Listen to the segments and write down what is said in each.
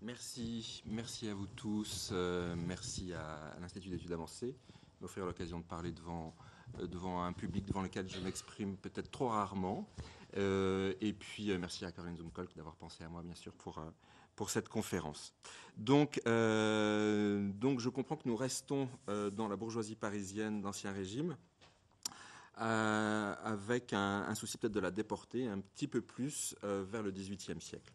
Merci à vous tous. Merci à l'Institut d'études avancées de m'offrir l'occasion de parler devant un public devant lequel je m'exprime peut-être trop rarement. Et puis merci à Caroline Zumkolk d'avoir pensé à moi, bien sûr, pour cette conférence. Donc, je comprends que nous restons dans la bourgeoisie parisienne d'Ancien Régime, avec un souci peut-être de la déporter un petit peu plus vers le XVIIIe siècle.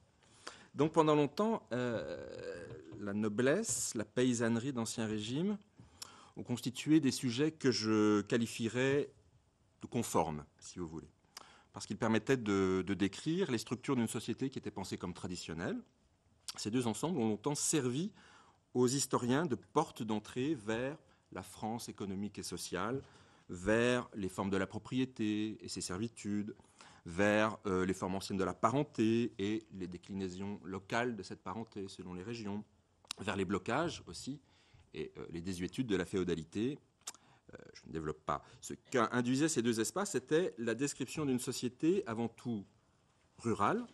Donc pendant longtemps, la noblesse, la paysannerie d'Ancien Régime ont constitué des sujets que je qualifierais de conformes, si vous voulez, parce qu'ils permettaient de décrire les structures d'une société qui était pensée comme traditionnelle. Ces deux ensembles ont longtemps servi aux historiens de porte d'entrée vers la France économique et sociale, vers les formes de la propriété et ses servitudes, vers les formes anciennes de la parenté et les déclinaisons locales de cette parenté selon les régions, vers les blocages aussi et les désuétudes de la féodalité. Je ne développe pas. Ce qu'induisaient ces deux espaces, c'était la description d'une société avant tout rurale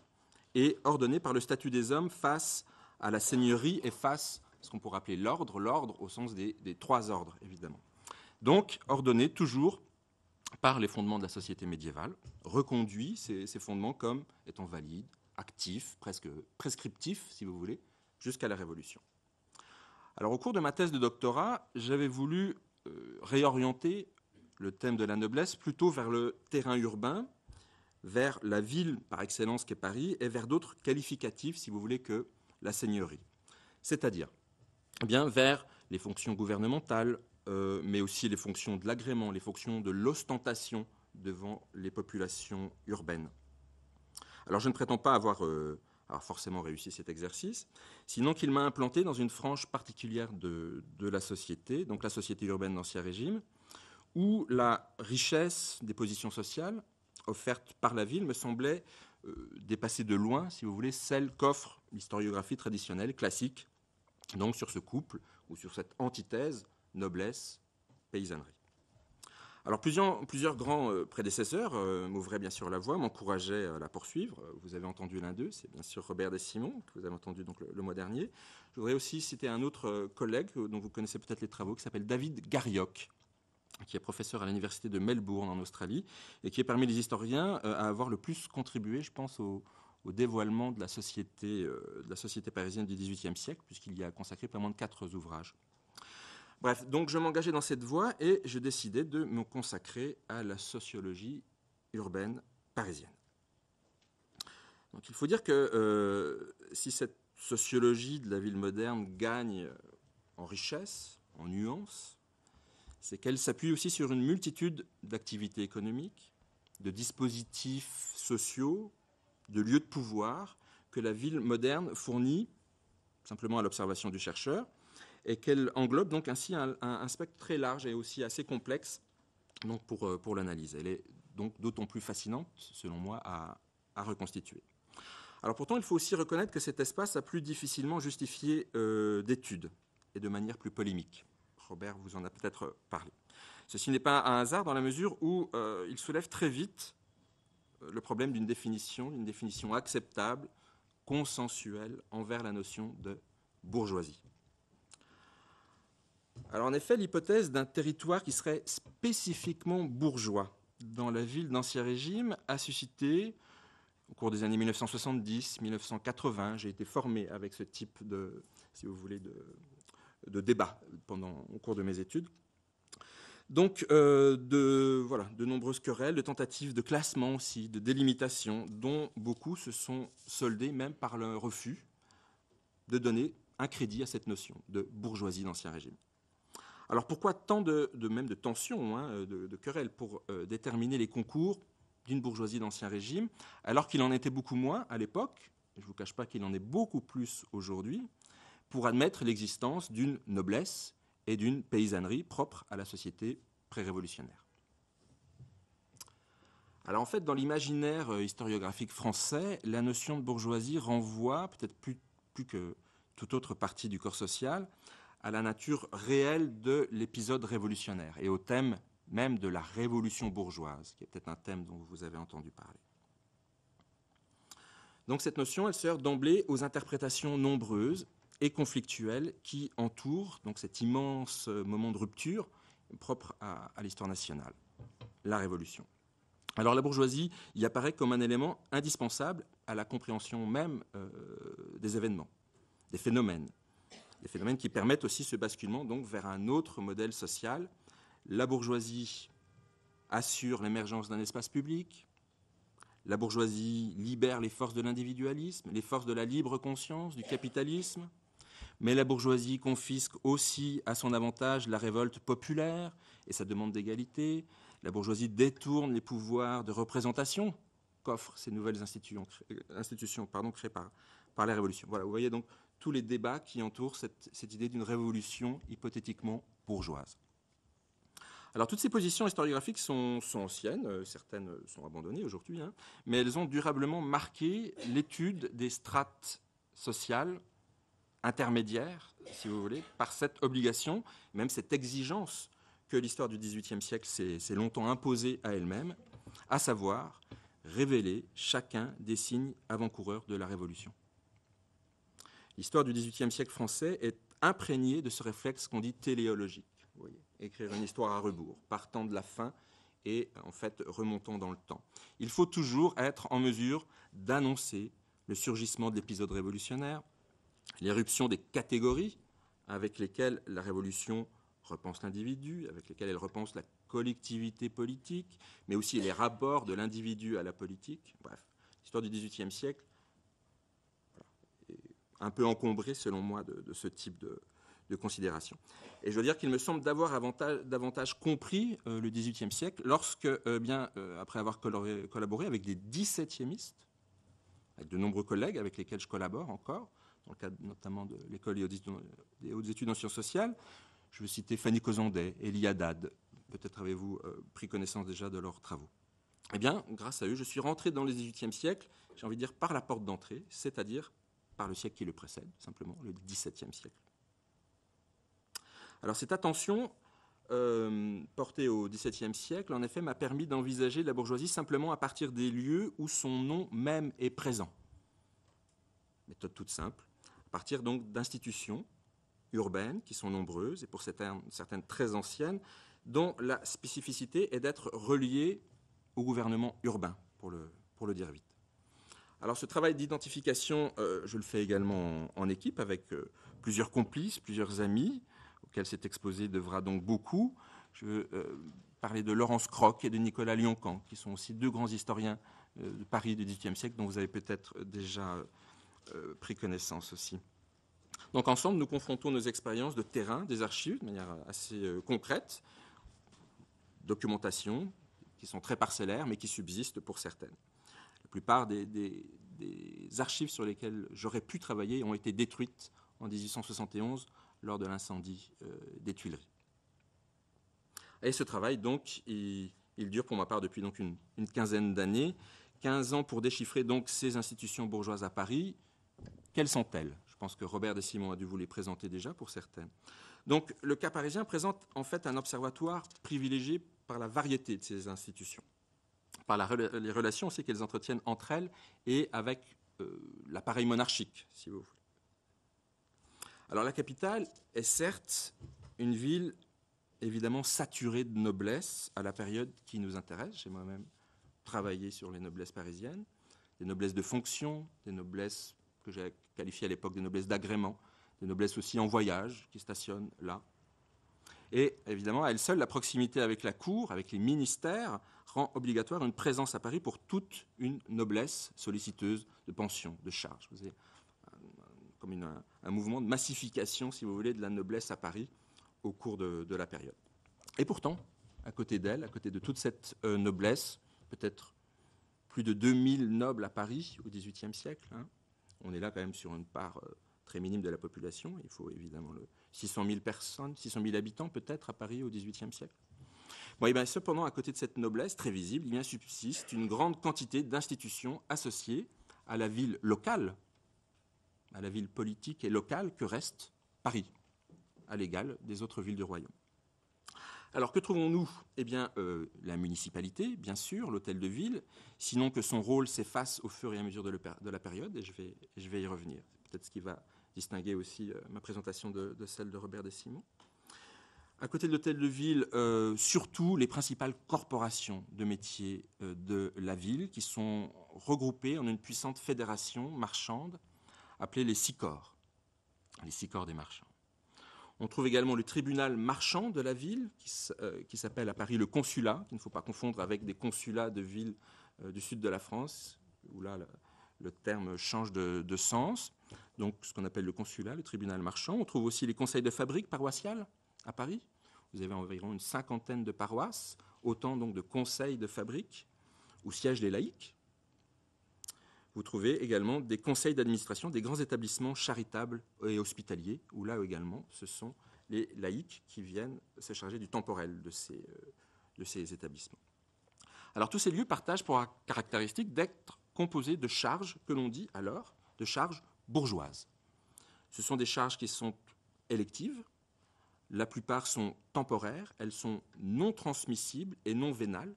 et ordonnée par le statut des hommes face à la seigneurie et face à ce qu'on pourrait appeler l'ordre au sens des trois ordres, évidemment. Donc, ordonnée toujours par les fondements de la société médiévale, reconduit ces fondements comme étant valides, actifs, presque prescriptifs, si vous voulez, jusqu'à la Révolution. Alors, au cours de ma thèse de doctorat, j'avais voulu réorienter le thème de la noblesse plutôt vers le terrain urbain, vers la ville par excellence qu'est Paris, et vers d'autres qualificatifs, si vous voulez, que la seigneurie. C'est-à-dire, eh bien, vers les fonctions gouvernementales, mais aussi les fonctions de l'agrément, les fonctions de l'ostentation devant les populations urbaines. Alors je ne prétends pas avoir forcément réussi cet exercice, sinon qu'il m'a implanté dans une frange particulière de la société, donc la société urbaine d'Ancien Régime, où la richesse des positions sociales offertes par la ville me semblait dépasser de loin, si vous voulez, celle qu'offre l'historiographie traditionnelle, classique, donc sur ce couple ou sur cette antithèse noblesse, paysannerie. Alors plusieurs grands prédécesseurs m'ouvraient bien sûr la voie, m'encourageaient à la poursuivre. Vous avez entendu l'un d'eux, c'est bien sûr Robert Des-Simon, que vous avez entendu donc le mois dernier. Je voudrais aussi citer un autre collègue dont vous connaissez peut-être les travaux, qui s'appelle David Garriock, qui est professeur à l'université de Melbourne en Australie, et qui est parmi les historiens à avoir le plus contribué, je pense, au dévoilement de la société parisienne du XVIIIe siècle, puisqu'il y a consacré pas moins de 4 ouvrages. Bref, donc je m'engageais dans cette voie et je décidais de me consacrer à la sociologie urbaine parisienne. Donc il faut dire que si cette sociologie de la ville moderne gagne en richesse, en nuances, c'est qu'elle s'appuie aussi sur une multitude d'activités économiques, de dispositifs sociaux, de lieux de pouvoir que la ville moderne fournit simplement à l'observation du chercheur, et qu'elle englobe donc ainsi un spectre très large et aussi assez complexe donc pour l'analyse. Elle est donc d'autant plus fascinante, selon moi, à reconstituer. Alors pourtant, il faut aussi reconnaître que cet espace a plus difficilement justifié d'études et de manière plus polémique. Robert vous en a peut-être parlé. Ceci n'est pas un hasard dans la mesure où il soulève très vite le problème d'une définition acceptable, consensuelle envers la notion de bourgeoisie. Alors en effet, l'hypothèse d'un territoire qui serait spécifiquement bourgeois dans la ville d'Ancien Régime a suscité, au cours des années 1970-1980, j'ai été formé avec ce type de, si vous voulez, de débat au cours de mes études. Donc de nombreuses querelles, de tentatives de classement aussi, de délimitation, dont beaucoup se sont soldées même par le refus de donner un crédit à cette notion de bourgeoisie d'Ancien Régime. Alors pourquoi tant de tensions, de querelles pour déterminer les concours d'une bourgeoisie d'Ancien Régime, alors qu'il en était beaucoup moins à l'époque, je ne vous cache pas qu'il en est beaucoup plus aujourd'hui, pour admettre l'existence d'une noblesse et d'une paysannerie propre à la société pré-révolutionnaire. Alors en fait, dans l'imaginaire historiographique français, la notion de bourgeoisie renvoie, peut-être plus que toute autre partie du corps social, à la nature réelle de l'épisode révolutionnaire et au thème même de la révolution bourgeoise, qui est peut-être un thème dont vous avez entendu parler. Donc cette notion, elle se heurte d'emblée aux interprétations nombreuses et conflictuelles qui entourent donc cet immense moment de rupture propre à l'histoire nationale, la Révolution. Alors la bourgeoisie y apparaît comme un élément indispensable à la compréhension même des événements, des phénomènes qui permettent aussi ce basculement donc vers un autre modèle social. La bourgeoisie assure l'émergence d'un espace public, la bourgeoisie libère les forces de l'individualisme, les forces de la libre conscience, du capitalisme, mais la bourgeoisie confisque aussi à son avantage la révolte populaire et sa demande d'égalité. La bourgeoisie détourne les pouvoirs de représentation qu'offrent ces nouvelles institutions créées par la Révolution. Voilà, vous voyez donc tous les débats qui entourent cette idée d'une révolution hypothétiquement bourgeoise. Alors toutes ces positions historiographiques sont anciennes, certaines sont abandonnées aujourd'hui, mais elles ont durablement marqué l'étude des strates sociales intermédiaires, si vous voulez, par cette obligation, même cette exigence que l'histoire du XVIIIe siècle s'est longtemps imposée à elle-même, à savoir révéler chacun des signes avant-coureurs de la Révolution. L'histoire du XVIIIe siècle français est imprégnée de ce réflexe qu'on dit téléologique. Vous voyez, écrire une histoire à rebours, partant de la fin et en fait remontant dans le temps. Il faut toujours être en mesure d'annoncer le surgissement de l'épisode révolutionnaire, l'éruption des catégories avec lesquelles la Révolution repense l'individu, avec lesquelles elle repense la collectivité politique, mais aussi les rapports de l'individu à la politique. Bref, l'histoire du XVIIIe siècle est un peu encombrée, selon moi, de ce type de considération. Et je veux dire qu'il me semble d'avoir davantage compris le XVIIIe siècle lorsque, après avoir collaboré avec des 17e, avec de nombreux collègues avec lesquels je collabore encore, dans le cadre notamment de l'École des hautes études en sciences sociales, je veux citer Fanny Cozondet, Elie Haddad, peut-être avez-vous pris connaissance déjà de leurs travaux. Eh bien, grâce à eux, je suis rentré dans le XVIIIe siècle, j'ai envie de dire par la porte d'entrée, c'est-à-dire par le siècle qui le précède, simplement, le XVIIe siècle. Alors cette attention portée au XVIIe siècle, en effet, m'a permis d'envisager la bourgeoisie simplement à partir des lieux où son nom même est présent. Méthode toute simple, à partir donc d'institutions urbaines qui sont nombreuses et pour certaines très anciennes, dont la spécificité est d'être reliées au gouvernement urbain, pour le dire vite. Alors ce travail d'identification, je le fais également en équipe avec plusieurs complices, plusieurs amis, auxquels s'est exposé devra donc beaucoup. Je veux parler de Laurence Croc et de Nicolas Lioncan, qui sont aussi deux grands historiens de Paris du XVIIIe siècle, dont vous avez peut-être déjà pris connaissance aussi. Donc ensemble, nous confrontons nos expériences de terrain, des archives, de manière assez concrète, documentation, qui sont très parcellaires, mais qui subsistent pour certaines. La plupart des archives sur lesquelles j'aurais pu travailler ont été détruites en 1871 lors de l'incendie des Tuileries. Et ce travail, donc, il dure pour ma part depuis donc une quinzaine d'années, 15 ans pour déchiffrer donc ces institutions bourgeoises à Paris. Quelles sont-elles ? Je pense que Robert Desimon a dû vous les présenter déjà pour certaines. Donc, le cas parisien présente en fait un observatoire privilégié par la variété de ces institutions, par les relations aussi qu'elles entretiennent entre elles et avec l'appareil monarchique, si vous voulez. Alors, la capitale est certes une ville évidemment saturée de noblesse à la période qui nous intéresse. J'ai moi-même travaillé sur les noblesses parisiennes, des noblesses de fonction, des noblesses que j'ai qualifiées à l'époque des noblesses d'agrément, des noblesses aussi en voyage qui stationnent là. Et évidemment, à elle seule, la proximité avec la cour, avec les ministères, rend obligatoire une présence à Paris pour toute une noblesse solliciteuse de pensions, de charges. Vous avez comme un mouvement de massification, si vous voulez, de la noblesse à Paris au cours de la période. Et pourtant, à côté d'elle, à côté de toute cette noblesse, peut-être plus de 2000 nobles à Paris au XVIIIe siècle, on est là quand même sur une part très minime de la population. Il faut évidemment 600 000 personnes, 600 000 habitants peut-être à Paris au XVIIIe siècle. Bon, et bien, cependant, à côté de cette noblesse très visible, il subsiste une grande quantité d'institutions associées à la ville locale, à la ville politique et locale que reste Paris, à l'égal des autres villes du royaume. Alors que trouvons-nous? Eh bien, la municipalité, bien sûr, l'hôtel de ville, sinon que son rôle s'efface au fur et à mesure de la période, et je vais y revenir. C'est peut-être ce qui va distinguer aussi ma présentation de celle de Robert Dessimon. À côté de l'hôtel de ville, surtout les principales corporations de métiers de la ville qui sont regroupées en une puissante fédération marchande appelée les SICOR des marchands. On trouve également le tribunal marchand de la ville qui s'appelle à Paris le consulat, qu'il ne faut pas confondre avec des consulats de villes du sud de la France, où là le terme change de sens. Donc ce qu'on appelle le consulat, le tribunal marchand. On trouve aussi les conseils de fabrique paroissiales à Paris. Vous avez environ une cinquantaine de paroisses, autant donc de conseils de fabrique où siègent les laïcs. Vous trouvez également des conseils d'administration des grands établissements charitables et hospitaliers, où là également, ce sont les laïcs qui viennent se charger du temporel de ces établissements. Alors tous ces lieux partagent pour caractéristique d'être composés de charges que l'on dit alors de charges bourgeoises. Ce sont des charges qui sont électives, la plupart sont temporaires, elles sont non transmissibles et non vénales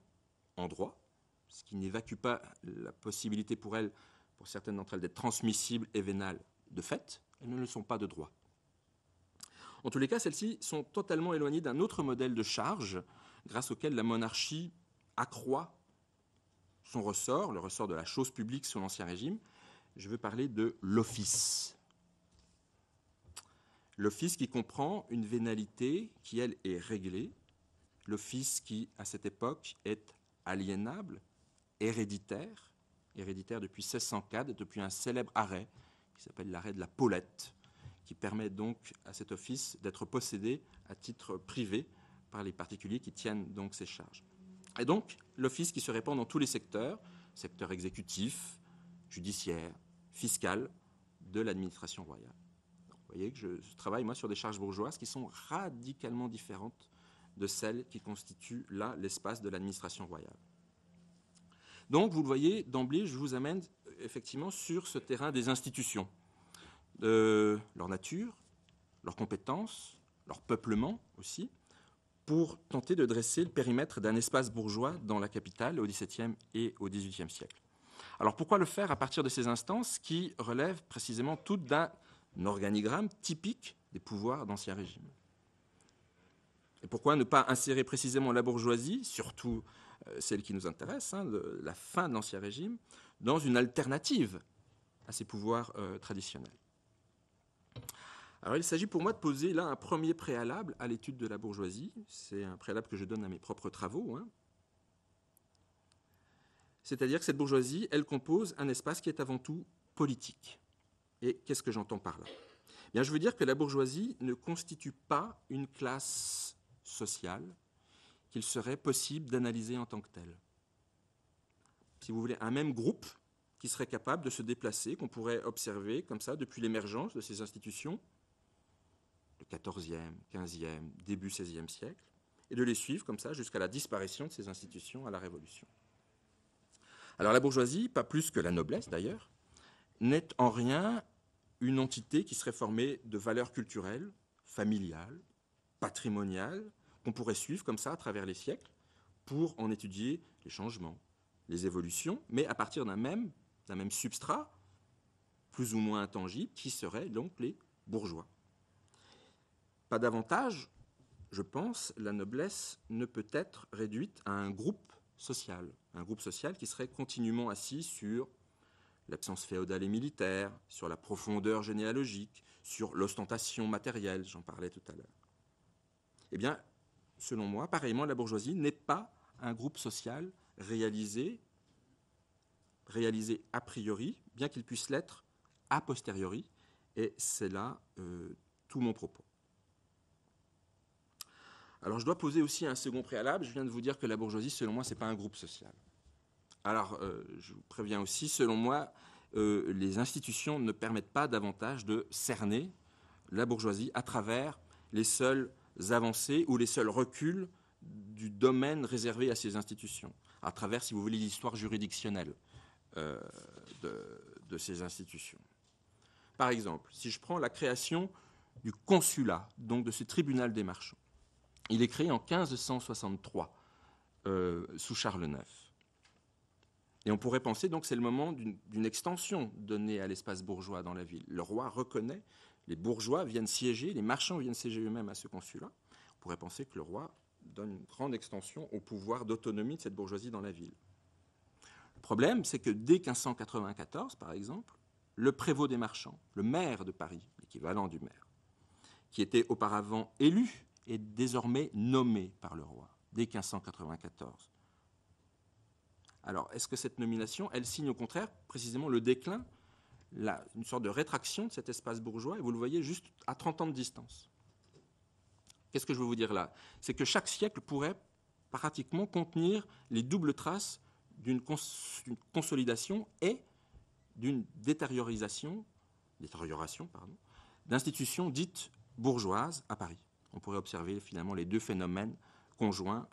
en droit, ce qui n'évacue pas la possibilité pour certaines d'entre elles, d'être transmissibles et vénales de fait. Elles ne le sont pas de droit. En tous les cas, celles-ci sont totalement éloignées d'un autre modèle de charge grâce auquel la monarchie accroît son ressort, le ressort de la chose publique sous l'Ancien Régime. Je veux parler de l'office. L'office qui comprend une vénalité qui, elle, est réglée. L'office qui, à cette époque, est aliénable, héréditaire depuis 1604, depuis un célèbre arrêt qui s'appelle l'arrêt de la Paulette, qui permet donc à cet office d'être possédé à titre privé par les particuliers qui tiennent donc ces charges. Et donc, l'office qui se répand dans tous les secteurs, secteur exécutif, judiciaire, fiscal, de l'administration royale. Vous voyez que je travaille, moi, sur des charges bourgeoises qui sont radicalement différentes de celles qui constituent, là, l'espace de l'administration royale. Donc, vous le voyez, d'emblée, je vous amène effectivement sur ce terrain des institutions, leur nature, leurs compétences, leur peuplement aussi, pour tenter de dresser le périmètre d'un espace bourgeois dans la capitale au XVIIe et au XVIIIe siècle. Alors, pourquoi le faire à partir de ces instances qui relèvent précisément toutes d'un organigramme typique des pouvoirs d'Ancien Régime? Et pourquoi ne pas insérer précisément la bourgeoisie, surtout celle qui nous intéresse, de la fin de l'Ancien Régime, dans une alternative à ces pouvoirs traditionnels? Alors il s'agit pour moi de poser là un premier préalable à l'étude de la bourgeoisie. C'est un préalable que je donne à mes propres travaux. C'est-à-dire que cette bourgeoisie, elle compose un espace qui est avant tout politique. Et qu'est-ce que j'entends par là? Bien, je veux dire que la bourgeoisie ne constitue pas une classe sociale qu'il serait possible d'analyser en tant que telle. Si vous voulez, un même groupe qui serait capable de se déplacer, qu'on pourrait observer comme ça depuis l'émergence de ces institutions, le XIVe, XVe, début XVIe siècle, et de les suivre comme ça jusqu'à la disparition de ces institutions à la Révolution. Alors la bourgeoisie, pas plus que la noblesse d'ailleurs, n'est en rien une entité qui serait formée de valeurs culturelles, familiales, patrimoniales, qu'on pourrait suivre comme ça à travers les siècles pour en étudier les changements, les évolutions, mais à partir d'un même substrat, plus ou moins intangible, qui serait donc les bourgeois. Pas davantage, je pense, la noblesse ne peut être réduite à un groupe social qui serait continuellement assis sur l'absence féodale et militaire, sur la profondeur généalogique, sur l'ostentation matérielle, j'en parlais tout à l'heure. Eh bien, selon moi, pareillement, la bourgeoisie n'est pas un groupe social réalisé a priori, bien qu'il puisse l'être a posteriori, et c'est là tout mon propos. Alors, je dois poser aussi un second préalable. Je viens de vous dire que la bourgeoisie, selon moi, ce n'est pas un groupe social. Alors, je vous préviens aussi, selon moi, les institutions ne permettent pas davantage de cerner la bourgeoisie à travers les seules avancées ou les seuls reculs du domaine réservé à ces institutions, à travers, si vous voulez, l'histoire juridictionnelle de ces institutions. Par exemple, si je prends la création du consulat, donc de ce tribunal des marchands, Il est créé en 1563 sous Charles IX. Et on pourrait penser donc que c'est le moment d'une extension donnée à l'espace bourgeois dans la ville. Le roi reconnaît, les bourgeois viennent siéger, les marchands viennent siéger eux-mêmes à ce consulat. On pourrait penser que le roi donne une grande extension au pouvoir d'autonomie de cette bourgeoisie dans la ville. Le problème, c'est que dès 1594, par exemple, le prévôt des marchands, le maire de Paris, l'équivalent du maire, qui était auparavant élu, est désormais nommé par le roi, dès 1594. Alors, est-ce que cette nomination, elle signe au contraire précisément le déclin, une sorte de rétraction de cet espace bourgeois, et vous le voyez juste à 30 ans de distance. Qu'est-ce que je veux vous dire là? C'est que chaque siècle pourrait pratiquement contenir les doubles traces d'une consolidation et d'une détérioration d'institutions dites bourgeoises à Paris. On pourrait observer finalement les deux phénomènes conjoints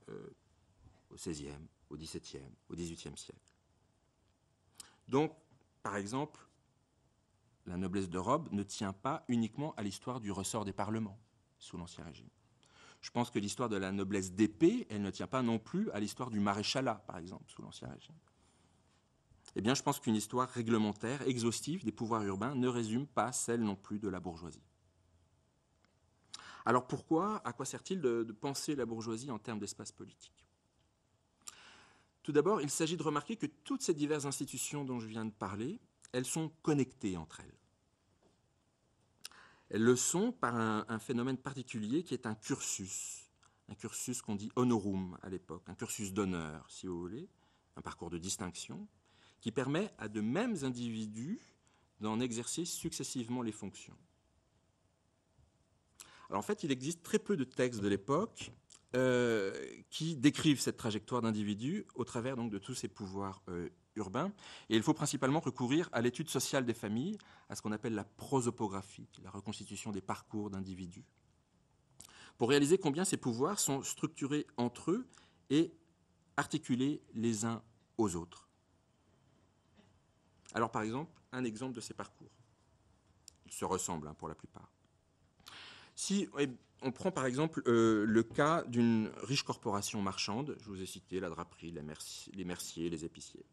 au XVIe, au XVIIe, au XVIIIe siècle. Donc, par exemple, la noblesse de robe ne tient pas uniquement à l'histoire du ressort des parlements sous l'Ancien Régime. Je pense que l'histoire de la noblesse d'épée, elle ne tient pas non plus à l'histoire du maréchalat, par exemple, sous l'Ancien Régime. Eh bien, je pense qu'une histoire réglementaire, exhaustive des pouvoirs urbains ne résume pas celle non plus de la bourgeoisie. Alors pourquoi, à quoi sert-il de penser la bourgeoisie en termes d'espace politique? Tout d'abord, il s'agit de remarquer que toutes ces diverses institutions dont je viens de parler, elles sont connectées entre elles. Elles le sont par un phénomène particulier qui est un cursus qu'on dit honorum à l'époque, un cursus d'honneur, si vous voulez, un parcours de distinction, qui permet à de mêmes individus d'en exercer successivement les fonctions. Alors en fait, il existe très peu de textes de l'époque qui décrivent cette trajectoire d'individus au travers donc, de tous ces pouvoirs urbains. Et il faut principalement recourir à l'étude sociale des familles, à ce qu'on appelle la prosopographie, la reconstitution des parcours d'individus, pour réaliser combien ces pouvoirs sont structurés entre eux et articulés les uns aux autres. Alors par exemple, un exemple de ces parcours. Ils se ressemblent pour la plupart. Si on prend par exemple le cas d'une riche corporation marchande, je vous ai cité la draperie, les merciers, les épiciers.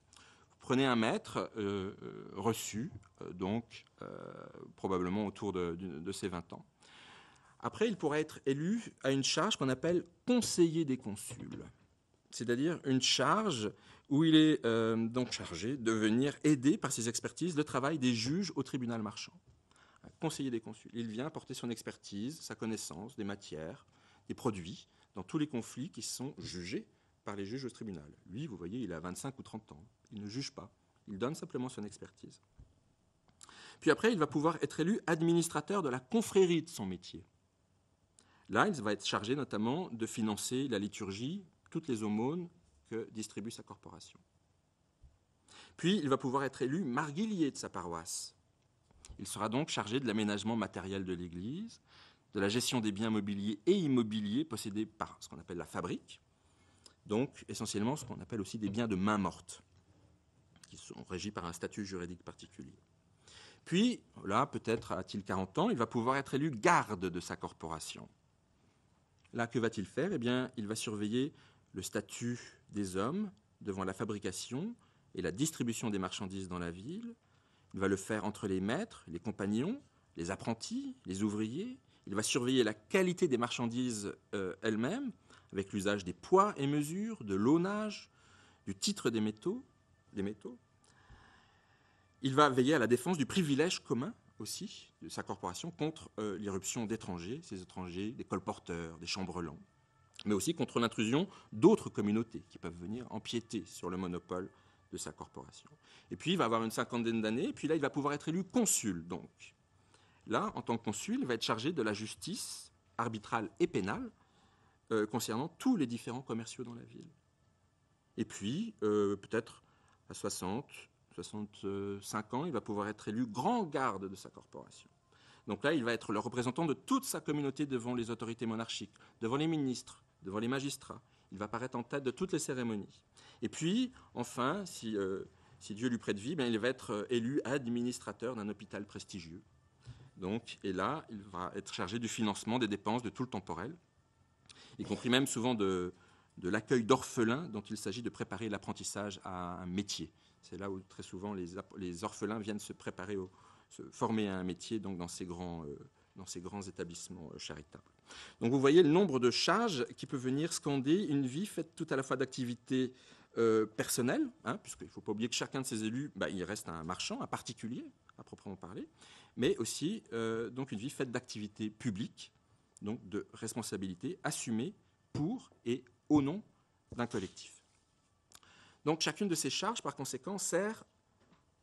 Vous prenez un maître reçu, probablement autour de ses 20 ans. Après, il pourra être élu à une charge qu'on appelle conseiller des consuls, c'est-à-dire une charge où il est donc chargé de venir aider par ses expertises le travail des juges au tribunal marchand. Conseiller des consuls. Il vient apporter son expertise, sa connaissance des matières, des produits, dans tous les conflits qui sont jugés par les juges au tribunal. Lui, vous voyez, il a 25 ou 30 ans. Il ne juge pas. Il donne simplement son expertise. Puis après, il va pouvoir être élu administrateur de la confrérie de son métier. Là, il va être chargé notamment de financer la liturgie, toutes les aumônes que distribue sa corporation. Puis, il va pouvoir être élu marguillier de sa paroisse. Il sera donc chargé de l'aménagement matériel de l'Église, de la gestion des biens mobiliers et immobiliers possédés par ce qu'on appelle la fabrique, donc essentiellement ce qu'on appelle aussi des biens de main morte, qui sont régis par un statut juridique particulier. Puis, là, peut-être a-t-il 40 ans, il va pouvoir être élu garde de sa corporation. Là, que va-t-il faire? Eh bien, il va surveiller le statut des hommes devant la fabrication et la distribution des marchandises dans la ville. Il va le faire entre les maîtres, les compagnons, les apprentis, les ouvriers. Il va surveiller la qualité des marchandises elles-mêmes, avec l'usage des poids et mesures, de l'aunage, du titre des métaux. Il va veiller à la défense du privilège commun aussi de sa corporation contre l'irruption d'étrangers, ces étrangers, des colporteurs, des chambellans, mais aussi contre l'intrusion d'autres communautés qui peuvent venir empiéter sur le monopole de sa corporation. Et puis, il va avoir une cinquantaine d'années, et puis là, il va pouvoir être élu consul, donc. Là, en tant que consul, il va être chargé de la justice arbitrale et pénale concernant tous les différents commerciaux dans la ville. Et puis, peut-être à 65 ans, il va pouvoir être élu grand garde de sa corporation. Donc là, il va être le représentant de toute sa communauté devant les autorités monarchiques, devant les ministres, devant les magistrats. Il va apparaître en tête de toutes les cérémonies. Et puis, enfin, si Dieu lui prête vie, il va être élu administrateur d'un hôpital prestigieux. Donc, et là, il va être chargé du financement des dépenses de tout le temporel. y compris même souvent de l'accueil d'orphelins dont il s'agit de préparer l'apprentissage à un métier. C'est là où très souvent les orphelins viennent se préparer, se former à un métier donc dans ces grands établissements charitables. Donc vous voyez le nombre de charges qui peut venir scander une vie faite tout à la fois d'activités personnelles, puisqu'il ne faut pas oublier que chacun de ces élus, il reste un marchand, un particulier, à proprement parler, mais aussi donc une vie faite d'activités publiques, donc de responsabilités assumées pour et au nom d'un collectif. Donc chacune de ces charges, par conséquent, sert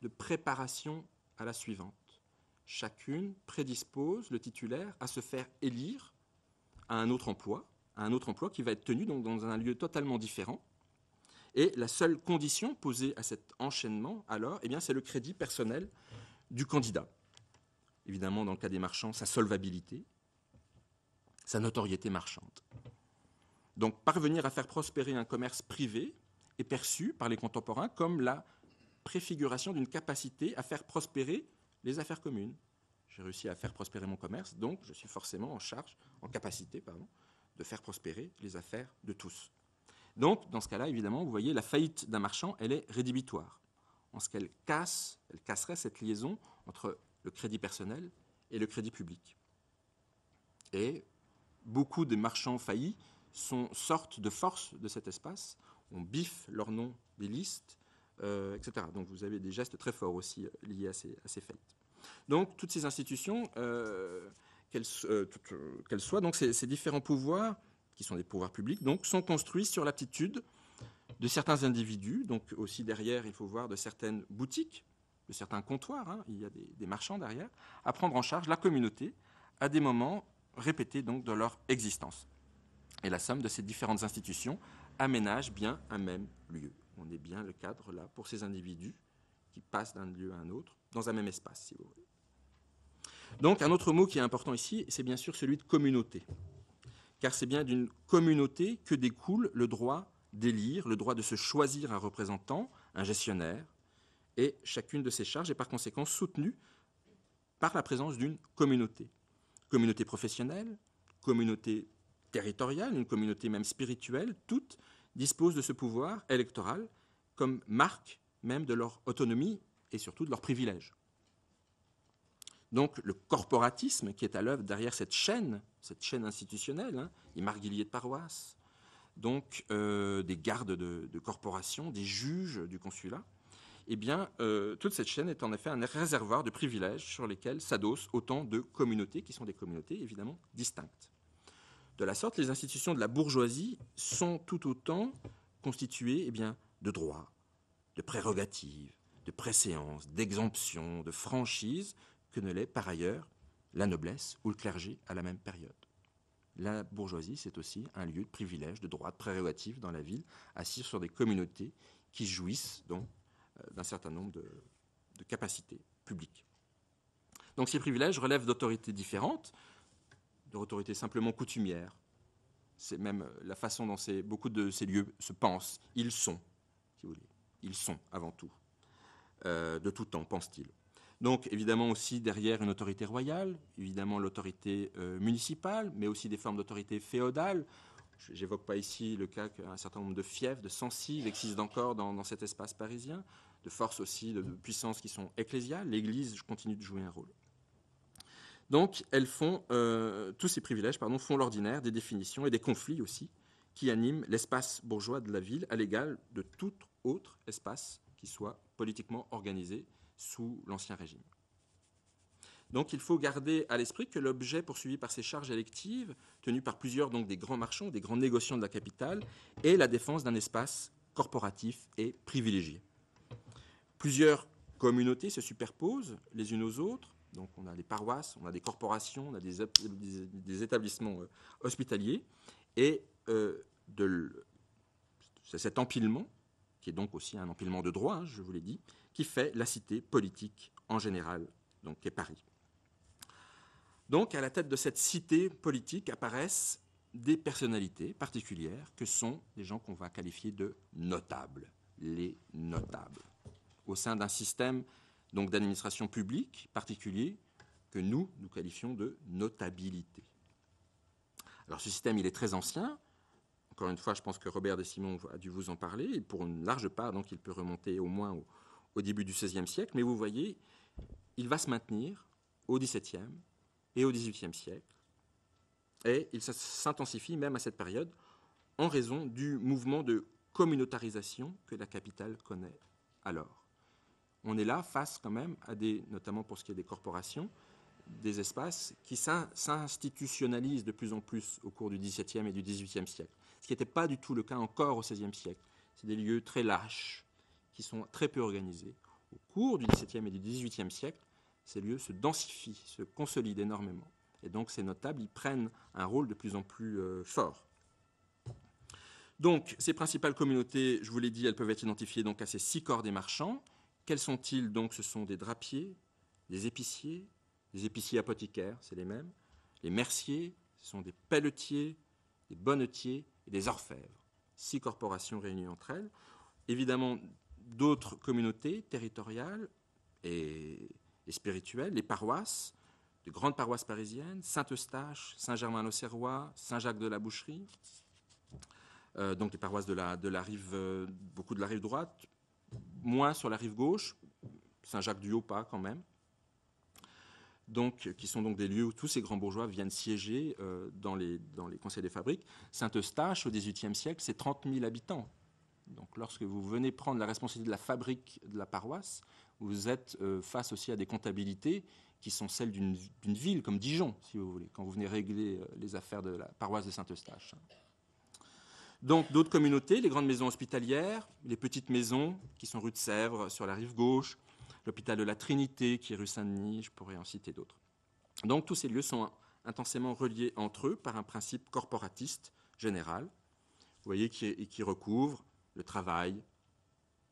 de préparation à la suivante. Chacune prédispose le titulaire à se faire élire à un autre emploi qui va être tenu donc dans un lieu totalement différent. Et la seule condition posée à cet enchaînement, alors, c'est le crédit personnel du candidat. Évidemment, dans le cas des marchands, sa solvabilité, sa notoriété marchande. Donc, parvenir à faire prospérer un commerce privé est perçu par les contemporains comme la préfiguration d'une capacité à faire prospérer les affaires communes. J'ai réussi à faire prospérer mon commerce, donc je suis forcément en capacité de faire prospérer les affaires de tous. Donc, dans ce cas-là, évidemment, vous voyez, la faillite d'un marchand, elle est rédhibitoire, en ce qu'elle casserait cette liaison entre le crédit personnel et le crédit public. Et beaucoup de marchands faillis sortent de force de cet espace, on biffe leur nom des listes, etc. Donc vous avez des gestes très forts aussi liés à ces faillites. Donc toutes ces institutions, qu'elles soient, donc ces différents pouvoirs, qui sont des pouvoirs publics, donc, sont construits sur l'aptitude de certains individus, donc aussi derrière, il faut voir de certaines boutiques, de certains comptoirs, il y a des marchands derrière, à prendre en charge la communauté à des moments répétés donc, de leur existence. Et la somme de ces différentes institutions aménage bien un même lieu. On est bien le cadre là pour ces individus qui passent d'un lieu à un autre, dans un même espace, si vous voulez. Donc un autre mot qui est important ici, c'est bien sûr celui de communauté. Car c'est bien d'une communauté que découle le droit d'élire, le droit de se choisir un représentant, un gestionnaire, et chacune de ces charges est par conséquent soutenue par la présence d'une communauté. Communauté professionnelle, communauté territoriale, une communauté même spirituelle, toutes disposent de ce pouvoir électoral comme marque même de leur autonomie et surtout de leurs privilèges. Donc le corporatisme qui est à l'œuvre derrière cette chaîne institutionnelle, des marguilliers de paroisse, donc des gardes de corporation, des juges du consulat, toute cette chaîne est en effet un réservoir de privilèges sur lesquels s'adossent autant de communautés qui sont des communautés évidemment distinctes. De la sorte, les institutions de la bourgeoisie sont tout autant constituées de droits, de prérogatives, de préséances, d'exemptions, de franchises, que ne l'est par ailleurs la noblesse ou le clergé à la même période. La bourgeoisie, c'est aussi un lieu de privilège, de droits, de prérogatives dans la ville, assis sur des communautés qui jouissent donc d'un certain nombre de capacités publiques. Donc ces privilèges relèvent d'autorités différentes, d'autorités simplement coutumières. C'est même la façon dont beaucoup de ces lieux se pensent. Ils sont, si vous voulez. Ils sont avant tout. De tout temps, pense-t-il. Donc, évidemment, aussi derrière une autorité royale, évidemment l'autorité municipale, mais aussi des formes d'autorité féodale. Je n'évoque pas ici le cas qu'un certain nombre de fiefs, de sensibles existent encore dans cet espace parisien, de forces aussi, de puissances qui sont ecclésiales. L'Église continue de jouer un rôle. Donc, tous ces privilèges font l'ordinaire des définitions et des conflits aussi qui animent l'espace bourgeois de la ville à l'égal de tout autre espace qui soit politiquement organisé sous l'Ancien Régime. Donc il faut garder à l'esprit que l'objet poursuivi par ces charges électives, tenues par plusieurs donc, des grands marchands, des grands négociants de la capitale, est la défense d'un espace corporatif et privilégié. Plusieurs communautés se superposent les unes aux autres. Donc on a des paroisses, on a des corporations, on a des établissements hospitaliers. Et c'est cet empilement, qui est donc aussi un empilement de droit, je vous l'ai dit, qui fait la cité politique en général, donc qui est Paris. Donc, à la tête de cette cité politique apparaissent des personnalités particulières que sont des gens qu'on va qualifier de notables, les notables, au sein d'un système donc d'administration publique particulier que nous qualifions de notabilité. Alors ce système, il est très ancien. Encore une fois, je pense que Robert de Simon a dû vous en parler. Et pour une large part, donc, il peut remonter au moins au début du XVIe siècle. Mais vous voyez, il va se maintenir au XVIIe et au XVIIIe siècle. Et il s'intensifie même à cette période en raison du mouvement de communautarisation que la capitale connaît alors. On est là face quand même à des, notamment pour ce qui est des corporations, des espaces qui s'institutionnalisent de plus en plus au cours du XVIIe et du XVIIIe siècle, ce qui n'était pas du tout le cas encore au XVIe siècle. C'est des lieux très lâches, qui sont très peu organisés. Au cours du XVIIe et du XVIIIe siècle, ces lieux se densifient, se consolident énormément. Et donc ces notables, ils prennent un rôle de plus en plus fort. Donc ces principales communautés, je vous l'ai dit, elles peuvent être identifiées donc à ces 6 corps des marchands. Quels sont-ils donc? Ce sont des drapiers, des épiciers apothicaires, c'est les mêmes, les merciers, ce sont des pelletiers, des bonnetiers et des orfèvres. 6 corporations réunies entre elles. Évidemment, d'autres communautés territoriales et spirituelles, les paroisses, de grandes paroisses parisiennes, Saint-Eustache, Saint-Germain-l'Auxerrois, Saint-Jacques de la Boucherie, donc les paroisses de la rive, beaucoup de la rive droite, moins sur la rive gauche, Saint-Jacques-du-Haut pas quand même, donc, qui sont donc des lieux où tous ces grands bourgeois viennent siéger dans les conseils des fabriques. Saint-Eustache, au XVIIIe siècle, c'est 30 000 habitants. Donc lorsque vous venez prendre la responsabilité de la fabrique de la paroisse, vous êtes face aussi à des comptabilités qui sont celles d'une ville comme Dijon, si vous voulez, quand vous venez régler les affaires de la paroisse de Saint-Eustache. Donc d'autres communautés, les grandes maisons hospitalières, les petites maisons qui sont rue de Sèvres sur la rive gauche, l'hôpital de la Trinité qui est rue Saint-Denis, je pourrais en citer d'autres. Donc tous ces lieux sont intensément reliés entre eux par un principe corporatiste général, vous voyez, qui recouvre le travail,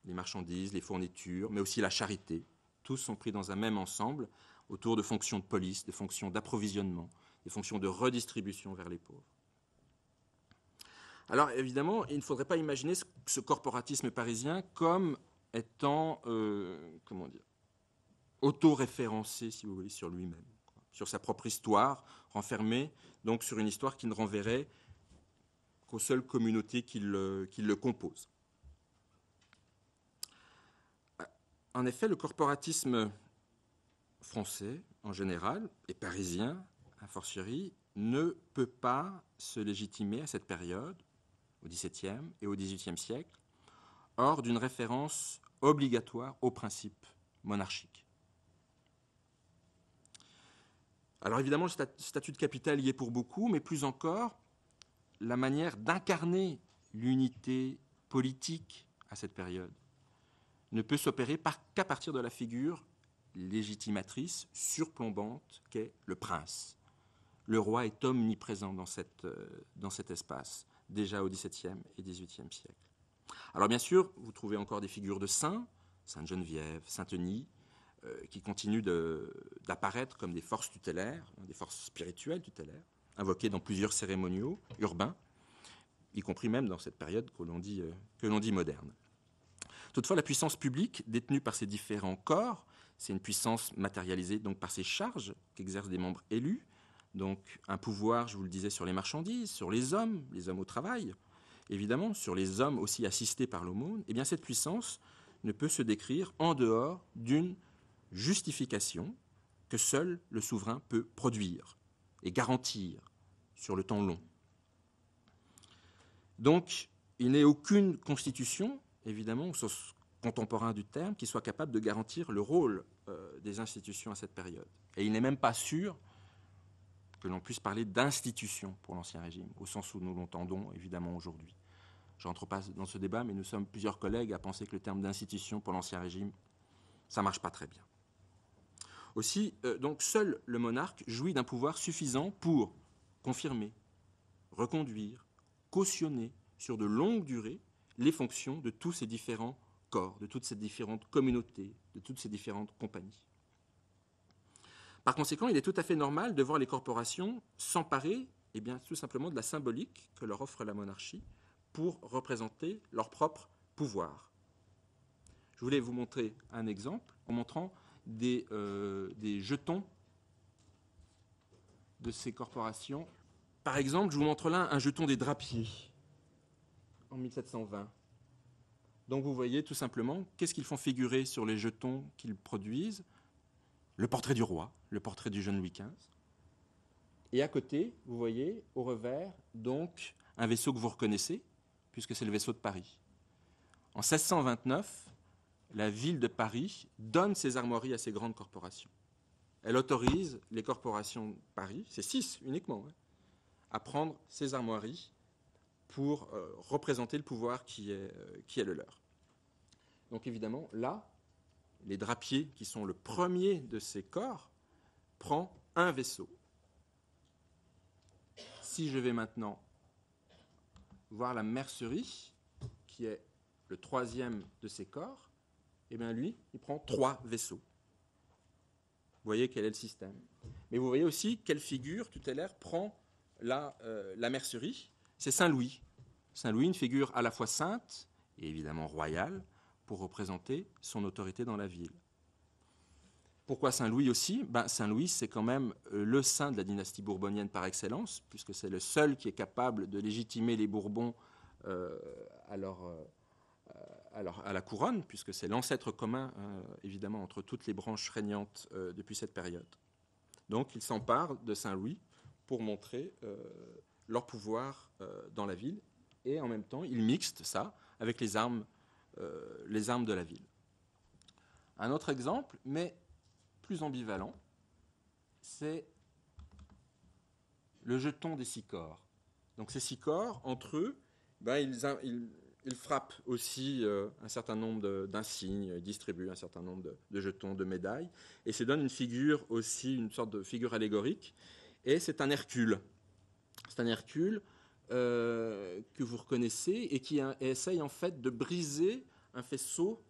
les marchandises, les fournitures, mais aussi la charité. Tous sont pris dans un même ensemble autour de fonctions de police, de fonctions d'approvisionnement, des fonctions de redistribution vers les pauvres. Alors évidemment, il ne faudrait pas imaginer ce corporatisme parisien comme étant, auto-référencé, si vous voulez, sur lui-même, sur sa propre histoire, renfermé donc sur une histoire qui ne renverrait qu'aux seules communautés qui le composent. En effet, le corporatisme français, en général, et parisien, a fortiori, ne peut pas se légitimer à cette période, au XVIIe et au XVIIIe siècle, hors d'une référence obligatoire au principe monarchique. Alors évidemment, le statut de capitale y est pour beaucoup, mais plus encore, la manière d'incarner l'unité politique à cette période ne peut s'opérer qu'à partir de la figure légitimatrice, surplombante, qu'est le prince. Le roi est omniprésent dans cet espace, déjà au XVIIe et XVIIIe siècle. Alors bien sûr, vous trouvez encore des figures de saints, Sainte Geneviève, Saint-Denis, qui continuent d'apparaître comme des forces tutélaires, des forces spirituelles tutélaires, invoquées dans plusieurs cérémoniaux urbains, y compris même dans cette période que l'on dit moderne. Toutefois, la puissance publique détenue par ces différents corps, c'est une puissance matérialisée donc par ces charges qu'exercent des membres élus, donc un pouvoir, je vous le disais, sur les marchandises, sur les hommes au travail, évidemment, sur les hommes aussi assistés par l'aumône. Eh bien, cette puissance ne peut se décrire en dehors d'une justification que seul le souverain peut produire et garantir sur le temps long. Donc, il n'est aucune constitution, évidemment, au sens contemporain du terme, qui soit capable de garantir le rôle des institutions à cette période. Et il n'est même pas sûr que l'on puisse parler d'institution pour l'Ancien Régime, au sens où nous l'entendons évidemment aujourd'hui. Je n'entre pas dans ce débat, mais nous sommes plusieurs collègues à penser que le terme d'institution pour l'Ancien Régime, ça ne marche pas très bien. Aussi, donc, seul le monarque jouit d'un pouvoir suffisant pour confirmer, reconduire, cautionner sur de longues durées les fonctions de tous ces différents corps, de toutes ces différentes communautés, de toutes ces différentes compagnies. Par conséquent, il est tout à fait normal de voir les corporations s'emparer, eh bien, tout simplement de la symbolique que leur offre la monarchie pour représenter leur propre pouvoir. Je voulais vous montrer un exemple en montrant des jetons de ces corporations Par exemple, je vous montre là un jeton des drapiers en 1720. Donc vous voyez tout simplement, qu'est-ce qu'ils font figurer sur les jetons qu'ils produisent? Le portrait du roi, le portrait du jeune Louis XV. Et à côté, vous voyez, au revers, donc, un vaisseau que vous reconnaissez, puisque c'est le vaisseau de Paris. En 1629, la ville de Paris donne ses armoiries à ces grandes corporations. Elle autorise les corporations de Paris, c'est 6 uniquement, à prendre ces armoiries pour représenter le pouvoir qui est le leur. Donc évidemment, là, les drapiers, qui sont le premier de ces corps, prend un vaisseau. Si je vais maintenant voir la mercerie, qui est le troisième de ces corps, eh bien lui, il prend 3 vaisseaux. Vous voyez quel est le système. Mais vous voyez aussi quelle figure tutélaire prend la mercerie. C'est Saint-Louis. Saint-Louis, une figure à la fois sainte et évidemment royale, pour représenter son autorité dans la ville. Pourquoi Saint-Louis aussi? Saint-Louis, c'est quand même le saint de la dynastie bourbonienne par excellence, puisque c'est le seul qui est capable de légitimer les Bourbons à la couronne, puisque c'est l'ancêtre commun, évidemment, entre toutes les branches régnantes depuis cette période. Donc, ils s'emparent de Saint-Louis pour montrer leur pouvoir dans la ville, et en même temps, ils mixent ça avec les armes de la ville. Un autre exemple, mais plus ambivalent, c'est le jeton des 6 corps. Donc ces 6 corps, entre eux, ils frappent aussi un certain nombre d'insignes, ils distribuent un certain nombre de jetons, de médailles, et se donnent une figure aussi, une sorte de figure allégorique, et c'est un Hercule. C'est un Hercule que vous reconnaissez et qui essaye en fait de briser un faisceau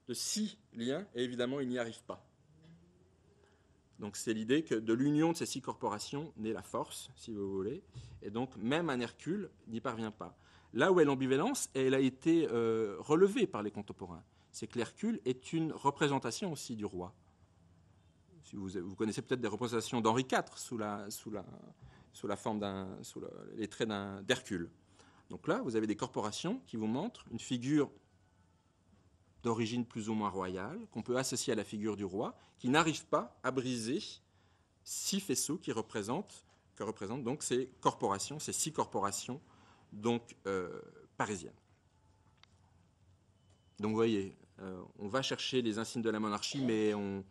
de 6 liens, et évidemment il n'y arrive pas. Donc c'est l'idée que de l'union de ces 6 corporations naît la force, si vous voulez, et donc même un Hercule n'y parvient pas. Là où est l'ambivalence, elle a été relevée par les contemporains, c'est que l'Hercule est une représentation aussi du roi. Si vous connaissez peut-être des représentations d'Henri IV sous la forme les traits d'Hercule. Donc là, vous avez des corporations qui vous montrent une figure d'origine plus ou moins royale, qu'on peut associer à la figure du roi, qui n'arrive pas à briser 6 faisceaux que représentent donc ces corporations, ces 6 corporations donc, parisiennes. Donc vous voyez, on va chercher les insignes de la monarchie, mais on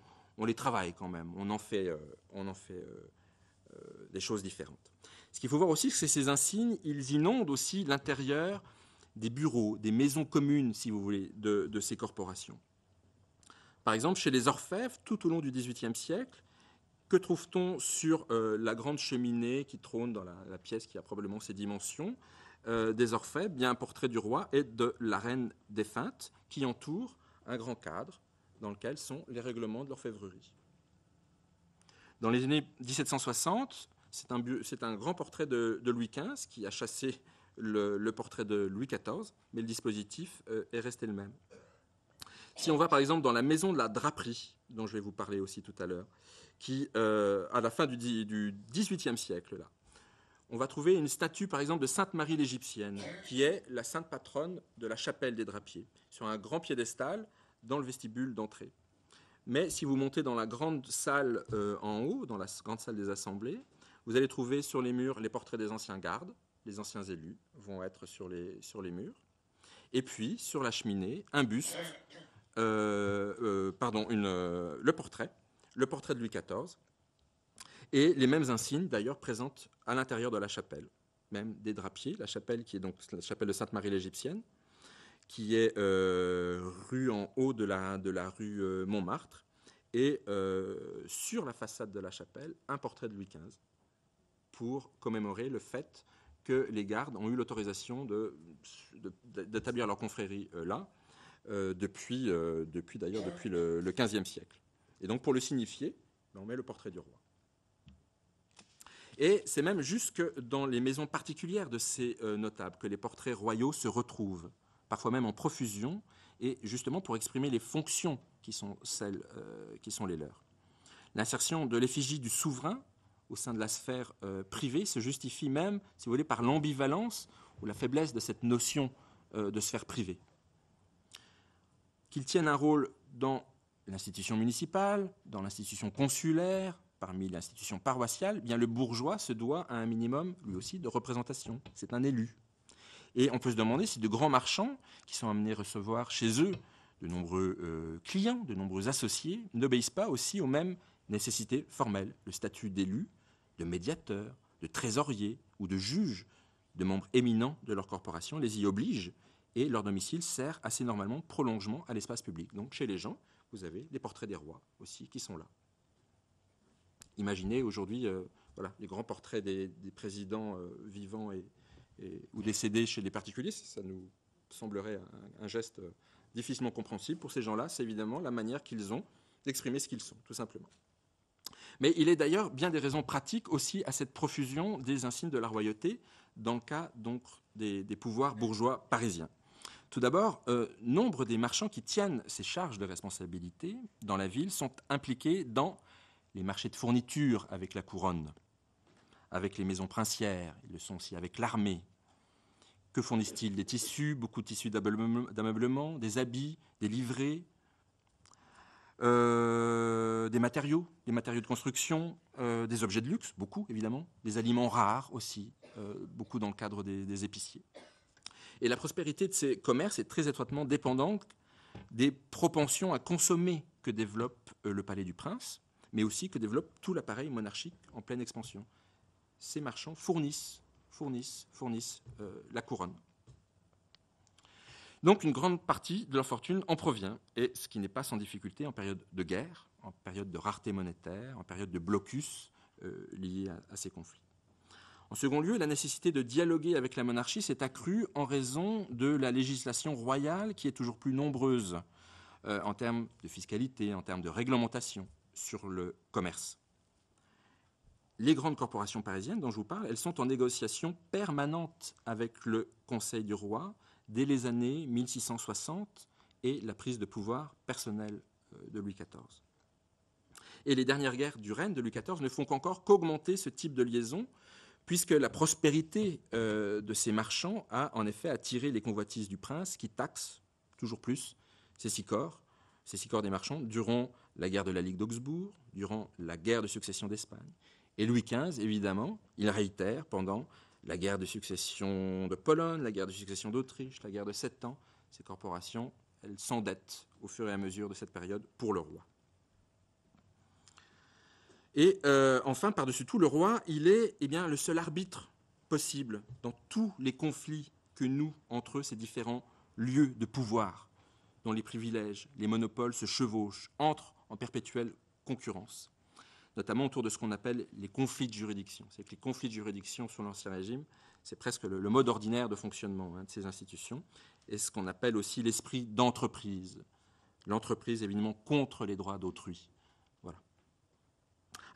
les travaille quand même, on en fait des choses différentes. Ce qu'il faut voir aussi, c'est que ces insignes, ils inondent aussi l'intérieur des bureaux, des maisons communes, si vous voulez, de ces corporations. Par exemple, chez les orfèvres, tout au long du XVIIIe siècle, que trouve-t-on sur la grande cheminée qui trône dans la pièce qui a probablement ces dimensions des orfèvres? Bien un portrait du roi et de la reine défunte qui entoure un grand cadre dans lequel sont les règlements de l'orfèvrerie. Dans les années 1760, c'est un grand portrait de Louis XV qui a chassé le portrait de Louis XIV, mais le dispositif est resté le même. Si on va par exemple dans la maison de la draperie, dont je vais vous parler aussi tout à l'heure, qui, à la fin du XVIIIe siècle, là, on va trouver une statue par exemple de Sainte Marie l'Égyptienne, qui est la sainte patronne de la chapelle des drapiers, sur un grand piédestal dans le vestibule d'entrée. Mais si vous montez dans la grande salle en haut, dans la grande salle des assemblées, vous allez trouver sur les murs les portraits des anciens gardes, les anciens élus vont être sur les murs. Et puis, sur la cheminée, un buste, le portrait de Louis XIV, et les mêmes insignes, d'ailleurs, présentent à l'intérieur de la chapelle, même des drapiers, la chapelle qui est donc la chapelle de Sainte Marie l'Égyptienne, qui est rue en haut de la rue Montmartre, et sur la façade de la chapelle, un portrait de Louis XV, pour commémorer le fait que les gardes ont eu l'autorisation d'établir leur confrérie là, depuis le XVe siècle. Et donc, pour le signifier, on met le portrait du roi. Et c'est même jusque dans les maisons particulières de ces notables que les portraits royaux se retrouvent, parfois même en profusion, et justement pour exprimer les fonctions qui sont celles qui sont les leurs. L'insertion de l'effigie du souverain au sein de la sphère privée se justifie même, si vous voulez, par l'ambivalence ou la faiblesse de cette notion de sphère privée. Qu'ils tiennent un rôle dans l'institution municipale, dans l'institution consulaire, parmi l'institution paroissiale, eh bien le bourgeois se doit à un minimum, lui aussi, de représentation. C'est un élu. Et on peut se demander si de grands marchands, qui sont amenés à recevoir chez eux de nombreux clients, de nombreux associés, n'obéissent pas aussi aux mêmes nécessités formelles. Le statut d'élu, de médiateur, de trésorier ou de juge, de membres éminents de leur corporation, les y oblige, et leur domicile sert assez normalement prolongement à l'espace public. Donc chez les gens, vous avez les portraits des rois aussi qui sont là. Imaginez aujourd'hui voilà, les grands portraits des présidents vivants ou décédés chez les particuliers. Ça nous semblerait un geste difficilement compréhensible. Pour ces gens-là, c'est évidemment la manière qu'ils ont d'exprimer ce qu'ils sont, tout simplement. Mais il est d'ailleurs bien des raisons pratiques aussi à cette profusion des insignes de la royauté dans le cas donc des pouvoirs bourgeois parisiens. Tout d'abord, nombre des marchands qui tiennent ces charges de responsabilité dans la ville sont impliqués dans les marchés de fournitures avec la couronne, avec les maisons princières, ils le sont aussi avec l'armée. Que fournissent-ils? Des tissus, beaucoup de tissus d'ameublement, des habits, des livrets, des matériaux de construction, des objets de luxe, beaucoup évidemment, des aliments rares aussi, beaucoup dans le cadre des épiciers. Et la prospérité de ces commerces est très étroitement dépendante des propensions à consommer que développe le Palais du Prince, mais aussi que développe tout l'appareil monarchique en pleine expansion. Ces marchands fournissent la couronne. Donc une grande partie de leur fortune en provient, et ce qui n'est pas sans difficulté en période de guerre, en période de rareté monétaire, en période de blocus liés à ces conflits. En second lieu, la nécessité de dialoguer avec la monarchie s'est accrue en raison de la législation royale qui est toujours plus nombreuse en termes de fiscalité, en termes de réglementation sur le commerce. Les grandes corporations parisiennes dont je vous parle, elles sont en négociation permanente avec le Conseil du roi dès les années 1660 et la prise de pouvoir personnelle de Louis XIV. Et les dernières guerres du règne de Louis XIV ne font qu'augmenter ce type de liaison, puisque la prospérité de ces marchands a en effet attiré les convoitises du prince qui taxent toujours plus ces six corps des marchands, durant la guerre de la Ligue d'Augsbourg, durant la guerre de succession d'Espagne. Et Louis XV, évidemment, il réitère pendant la guerre de succession de Pologne, la guerre de succession d'Autriche, la guerre de 7 ans. Ces corporations, elles s'endettent au fur et à mesure de cette période pour le roi. Et enfin, par-dessus tout, le roi, il est le seul arbitre possible dans tous les conflits que nouent entre eux ces différents lieux de pouvoir, dont les privilèges, les monopoles se chevauchent, entrent en perpétuelle concurrence, notamment autour de ce qu'on appelle les conflits de juridiction. C'est que les conflits de juridiction sous l'Ancien Régime, c'est presque le mode ordinaire de fonctionnement de ces institutions, et ce qu'on appelle aussi l'esprit d'entreprise. L'entreprise, évidemment, contre les droits d'autrui. Voilà.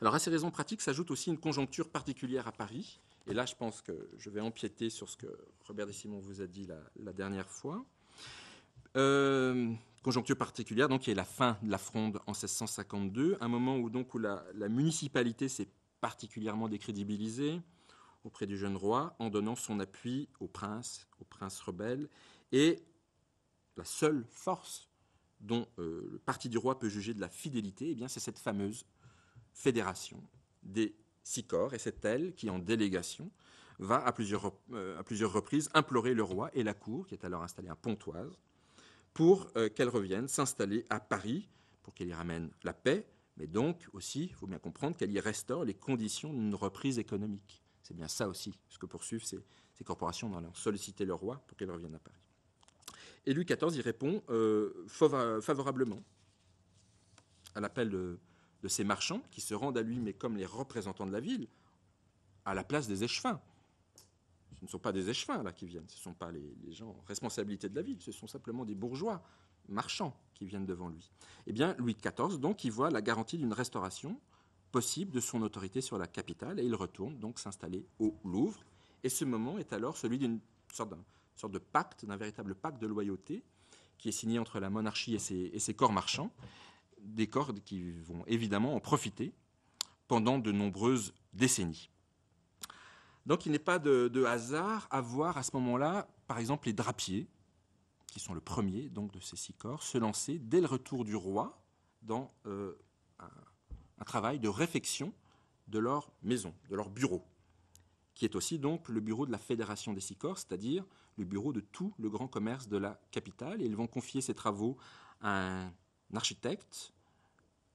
Alors, à ces raisons pratiques s'ajoute aussi une conjoncture particulière à Paris, et là, je pense que je vais empiéter sur ce que Robert Desimon vous a dit la dernière fois. Conjoncture particulière, donc, qui est la fin de la Fronde en 1652, un moment où la municipalité s'est particulièrement décrédibilisée auprès du jeune roi en donnant son appui au prince rebelle, et la seule force dont le parti du roi peut juger de la fidélité, eh bien, c'est cette fameuse fédération des six corps, et c'est elle qui, en délégation, va à plusieurs reprises implorer le roi et la cour, qui est alors installée à Pontoise, pour qu'elle revienne s'installer à Paris, pour qu'elle y ramène la paix, mais donc aussi, il faut bien comprendre, qu'elle y restaure les conditions d'une reprise économique. C'est bien ça aussi, ce que poursuivent ces corporations dans leur solliciter le roi pour qu'elle revienne à Paris. Et Louis XIV y répond favorablement à l'appel de ces marchands qui se rendent à lui, mais comme les représentants de la ville, à la place des échevins. Ce ne sont pas des échevins là qui viennent, ce ne sont pas les gens en responsabilité de la ville, ce sont simplement des bourgeois marchands qui viennent devant lui. Eh bien, Louis XIV, donc, il voit la garantie d'une restauration possible de son autorité sur la capitale, et il retourne donc s'installer au Louvre. Et ce moment est alors celui d'une sorte de pacte, d'un véritable pacte de loyauté, qui est signé entre la monarchie et ses corps marchands, des corps qui vont évidemment en profiter pendant de nombreuses décennies. Donc il n'est pas de hasard à voir à ce moment-là, par exemple, les drapiers, qui sont le premier donc, de ces 6 corps, se lancer dès le retour du roi dans un travail de réfection de leur maison, de leur bureau, qui est aussi donc le bureau de la Fédération des 6 corps, c'est-à-dire le bureau de tout le grand commerce de la capitale. Et ils vont confier ces travaux à un architecte,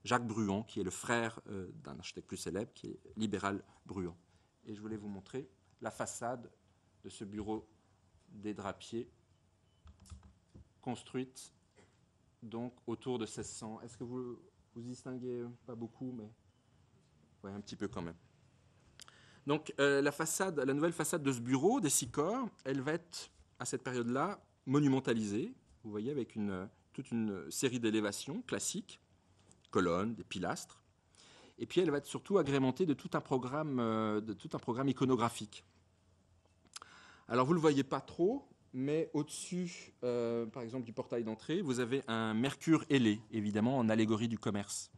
Jacques Bruant, qui est le frère d'un architecte plus célèbre, qui est Libéral Bruant. Et je voulais vous montrer la façade de ce bureau des drapiers, construite donc autour de 1600. Est-ce que vous distinguez pas beaucoup, mais ouais, un petit peu quand même. Donc la nouvelle façade de ce bureau des 6 corps, elle va être à cette période-là monumentalisée. Vous voyez, avec toute une série d'élévations classiques, colonnes, des pilastres. Et puis elle va être surtout agrémentée de tout un programme iconographique. Alors vous ne le voyez pas trop, mais au-dessus, par exemple, du portail d'entrée, vous avez un Mercure ailé, évidemment en allégorie du commerce.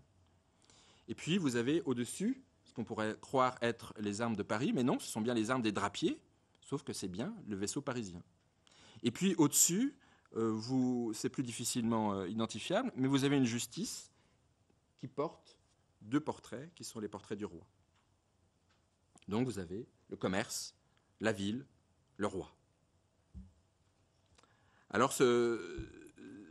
Et puis vous avez au-dessus ce qu'on pourrait croire être les armes de Paris, mais non, ce sont bien les armes des drapiers, sauf que c'est bien le vaisseau parisien. Et puis au-dessus, c'est plus difficilement identifiable, mais vous avez une justice qui porte 2 portraits, qui sont les portraits du roi. Donc vous avez le commerce, la ville, le roi. Alors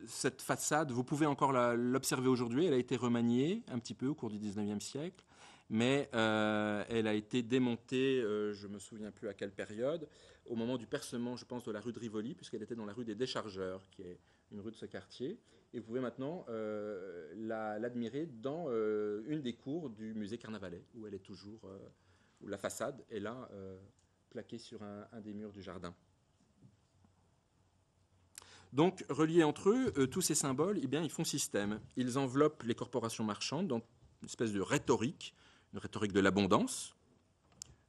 cette façade, vous pouvez encore l'observer aujourd'hui, elle a été remaniée un petit peu au cours du XIXe siècle, mais elle a été démontée, je ne me souviens plus à quelle période, au moment du percement, je pense, de la rue de Rivoli, puisqu'elle était dans la rue des Déchargeurs, qui est une rue de ce quartier. Et vous pouvez maintenant l'admirer dans une des cours du musée Carnavalet, où elle est toujours, où la façade est là, plaquée sur un des murs du jardin. Donc, reliés entre eux, tous ces symboles, eh bien, ils font système. Ils enveloppent les corporations marchandes dans une espèce de rhétorique, une rhétorique de l'abondance,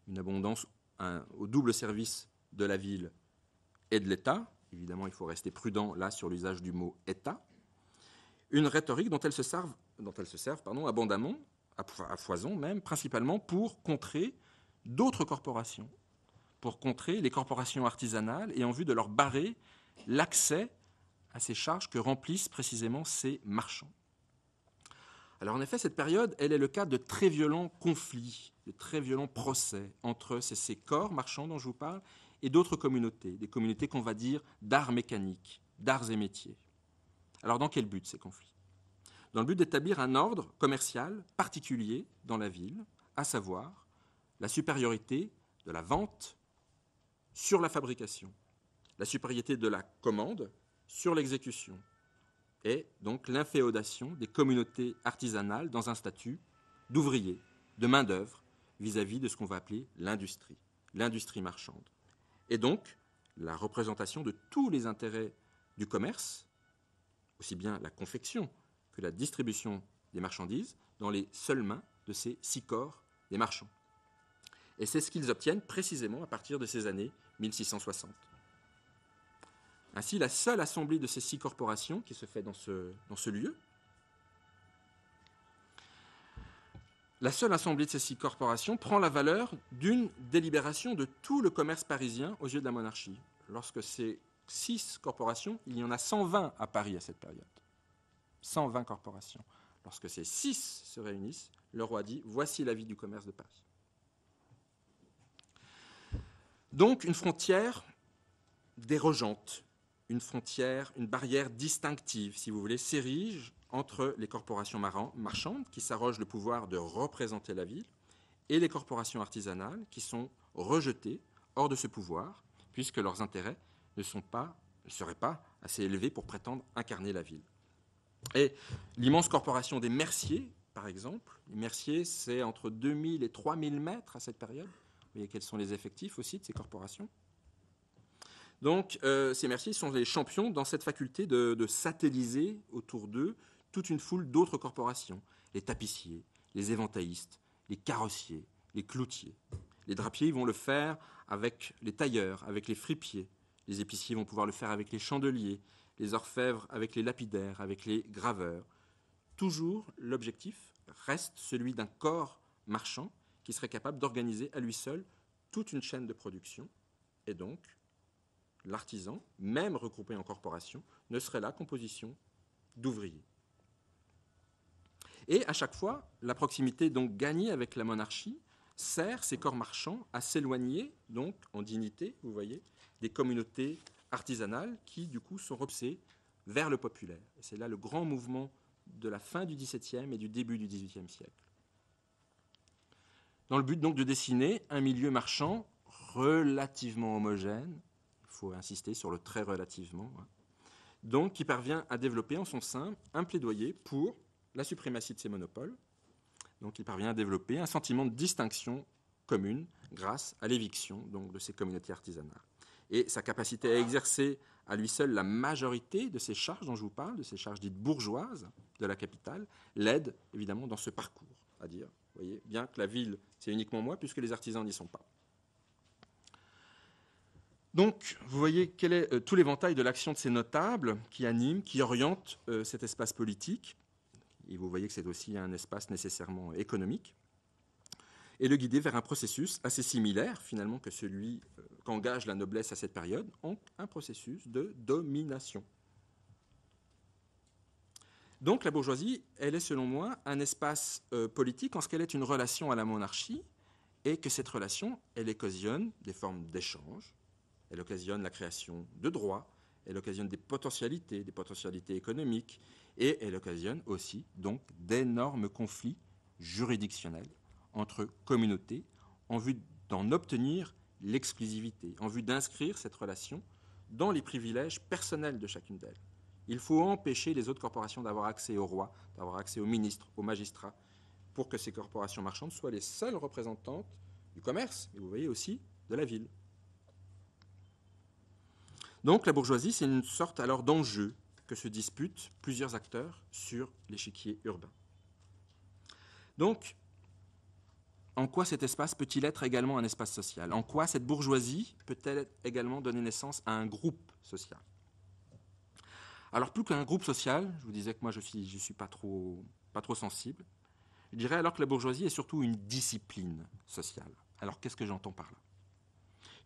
une abondance au double service de la ville et de l'État. Évidemment, il faut rester prudent là sur l'usage du mot État. Une rhétorique dont elles se servent abondamment, à foison même, principalement pour contrer d'autres corporations, pour contrer les corporations artisanales et en vue de leur barrer l'accès à ces charges que remplissent précisément ces marchands. Alors en effet, cette période, elle est le cas de très violents conflits, de très violents procès entre ces corps marchands dont je vous parle et d'autres communautés, des communautés qu'on va dire d'arts mécaniques, d'arts et métiers. Alors dans quel but ces conflits ? Dans le but d'établir un ordre commercial particulier dans la ville, à savoir la supériorité de la vente sur la fabrication, la supériorité de la commande sur l'exécution, et donc l'inféodation des communautés artisanales dans un statut d'ouvriers, de main-d'œuvre, vis-à-vis de ce qu'on va appeler l'industrie marchande. Et donc la représentation de tous les intérêts du commerce, aussi bien la confection que la distribution des marchandises, dans les seules mains de ces 6 corps des marchands. Et c'est ce qu'ils obtiennent précisément à partir de ces années 1660. Ainsi, la seule assemblée de ces 6 corporations qui se fait dans ce lieu, la seule assemblée de ces 6 corporations prend la valeur d'une délibération de tout le commerce parisien aux yeux de la monarchie. Lorsque ces 6 corporations, il y en a 120 à Paris à cette période. 120 corporations. Lorsque ces 6 se réunissent, le roi dit « Voici l'avis du commerce de Paris ». Donc une frontière dérogeante, une barrière distinctive, si vous voulez, s'érige entre les corporations marchandes qui s'arrogent le pouvoir de représenter la ville et les corporations artisanales qui sont rejetées hors de ce pouvoir puisque leurs intérêts ne seraient pas assez élevés pour prétendre incarner la ville. Et l'immense corporation des merciers, par exemple, les merciers, c'est entre 2000 et 3000 maîtres à cette période. Vous voyez quels sont les effectifs aussi de ces corporations. Donc, ces merciers sont les champions dans cette faculté de satelliser autour d'eux toute une foule d'autres corporations. Les tapissiers, les éventaillistes, les carrossiers, les cloutiers. Les drapiers vont le faire avec les tailleurs, avec les fripiers. Les épiciers vont pouvoir le faire avec les chandeliers, les orfèvres avec les lapidaires, avec les graveurs. Toujours, l'objectif reste celui d'un corps marchand qui serait capable d'organiser à lui seul toute une chaîne de production. Et donc, l'artisan, même regroupé en corporation, ne serait là qu'en position d'ouvrier. Et à chaque fois, la proximité donc gagnée avec la monarchie sert ces corps marchands à s'éloigner, donc en dignité, vous voyez, des communautés artisanales qui, du coup, sont repoussées vers le populaire. Et c'est là le grand mouvement de la fin du XVIIe et du début du XVIIIe siècle. Dans le but donc de dessiner un milieu marchand relativement homogène, il faut insister sur le très relativement, donc qui parvient à développer en son sein un plaidoyer pour la suprématie de ces monopoles. Donc il parvient à développer un sentiment de distinction commune grâce à l'éviction donc, de ces communautés artisanales. Et sa capacité à exercer à lui seul la majorité de ces charges dont je vous parle, de ces charges dites bourgeoises de la capitale, l'aide évidemment dans ce parcours, à dire, vous voyez, bien que la ville, c'est uniquement moi, puisque les artisans n'y sont pas. Donc, vous voyez quel est tout l'éventail de l'action de ces notables qui animent, qui orientent cet espace politique. Et vous voyez que c'est aussi un espace nécessairement économique. Et le guider vers un processus assez similaire, finalement, que celui qu'engage la noblesse à cette période, donc un processus de domination. Donc la bourgeoisie, elle est selon moi un espace politique en ce qu'elle est une relation à la monarchie et que cette relation, elle occasionne des formes d'échange, elle occasionne la création de droits, elle occasionne des potentialités économiques et elle occasionne aussi donc d'énormes conflits juridictionnels entre communautés en vue d'en obtenir l'exclusivité, en vue d'inscrire cette relation dans les privilèges personnels de chacune d'elles. Il faut empêcher les autres corporations d'avoir accès au roi, d'avoir accès aux ministres, aux magistrats, pour que ces corporations marchandes soient les seules représentantes du commerce, et vous voyez aussi de la ville. Donc la bourgeoisie, c'est une sorte alors d'enjeu que se disputent plusieurs acteurs sur l'échiquier urbain. Donc, en quoi cet espace peut-il être également un espace social? En quoi cette bourgeoisie peut-elle également donner naissance à un groupe social? Alors, plus qu'un groupe social, je vous disais que moi je suis pas trop sensible, je dirais alors que la bourgeoisie est surtout une discipline sociale. Alors, qu'est-ce que j'entends par là?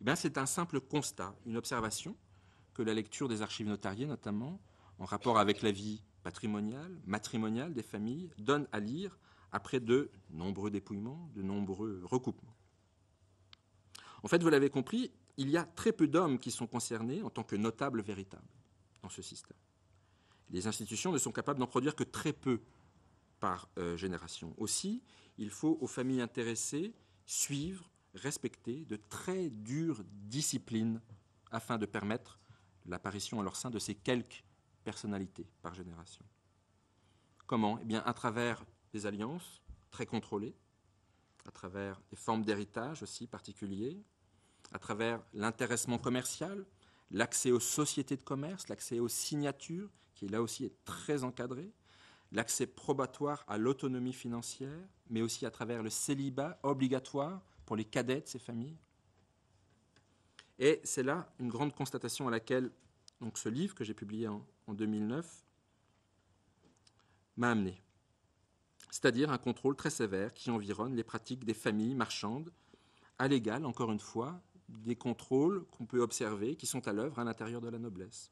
Eh bien, c'est un simple constat, une observation que la lecture des archives notariées, notamment, en rapport avec la vie patrimoniale, matrimoniale des familles, donne à lire après de nombreux dépouillements, de nombreux recoupements. En fait, vous l'avez compris, il y a très peu d'hommes qui sont concernés en tant que notables véritables dans ce système. Les institutions ne sont capables d'en produire que très peu par génération. Aussi, il faut aux familles intéressées suivre, respecter de très dures disciplines afin de permettre l'apparition à leur sein de ces quelques personnalités par génération. Comment? Eh bien, à travers des alliances très contrôlées, à travers des formes d'héritage aussi particuliers, à travers l'intéressement commercial, l'accès aux sociétés de commerce, l'accès aux signatures, qui là aussi est très encadré, l'accès probatoire à l'autonomie financière, mais aussi à travers le célibat obligatoire pour les cadets de ces familles. Et c'est là une grande constatation à laquelle donc, ce livre que j'ai publié en 2009 m'a amené. C'est-à-dire un contrôle très sévère qui environne les pratiques des familles marchandes, à l'égal, encore une fois, des contrôles qu'on peut observer qui sont à l'œuvre à l'intérieur de la noblesse.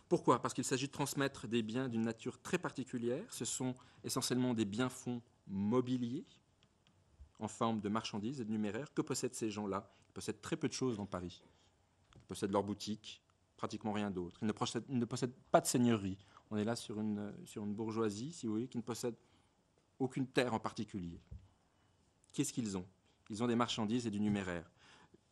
Pourquoi? Parce qu'il s'agit de transmettre des biens d'une nature très particulière. Ce sont essentiellement des biens-fonds mobiliers en forme de marchandises et de numéraires. Que possèdent ces gens-là? Ils possèdent très peu de choses dans Paris. Ils possèdent leur boutique, pratiquement rien d'autre. Ils ne possèdent pas de seigneurie. On est là sur une bourgeoisie, si vous voulez, qui ne possède aucune terre en particulier. Qu'est-ce qu'ils ont? Ils ont des marchandises et du numéraire.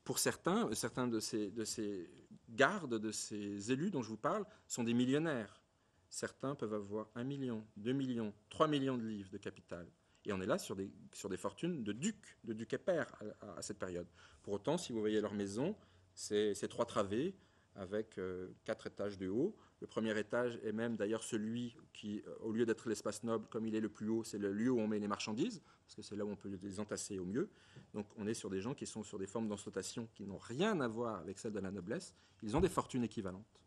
Pour certains de ces gardes, de ces élus dont je vous parle, sont des millionnaires. Certains peuvent avoir 1 million, 2 millions, 3 millions de livres de capital. Et on est là sur des fortunes de ducs et pairs à cette période. Pour autant, si vous voyez leur maison, c'est 3 travées avec 4 étages de haut. Le premier étage est même d'ailleurs celui qui, au lieu d'être l'espace noble, comme il est le plus haut, c'est le lieu où on met les marchandises, parce que c'est là où on peut les entasser au mieux. Donc on est sur des gens qui sont sur des formes d'exploitation qui n'ont rien à voir avec celles de la noblesse. Ils ont des fortunes équivalentes.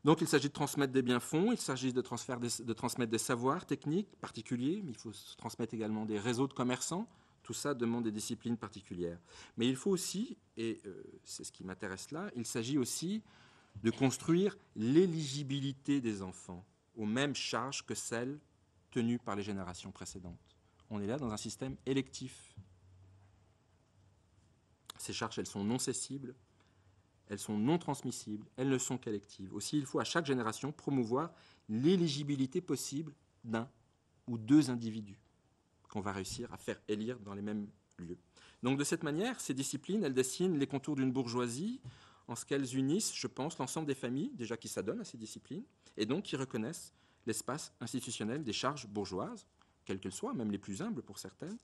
Donc il s'agit de transmettre des biens-fonds, il s'agit de transmettre des savoirs techniques particuliers, mais il faut transmettre également des réseaux de commerçants. Tout ça demande des disciplines particulières. Mais il faut aussi, et c'est ce qui m'intéresse là, il s'agit aussi de construire l'éligibilité des enfants aux mêmes charges que celles tenues par les générations précédentes. On est là dans un système électif. Ces charges, elles sont non cessibles, elles sont non transmissibles, elles ne sont qu'électives. Aussi, il faut à chaque génération promouvoir l'éligibilité possible d'un ou deux individus qu'on va réussir à faire élire dans les mêmes lieux. Donc de cette manière, ces disciplines, elles dessinent les contours d'une bourgeoisie en ce qu'elles unissent, je pense, l'ensemble des familles déjà qui s'adonnent à ces disciplines et donc qui reconnaissent l'espace institutionnel des charges bourgeoises, quelles qu'elles soient, même les plus humbles pour certaines,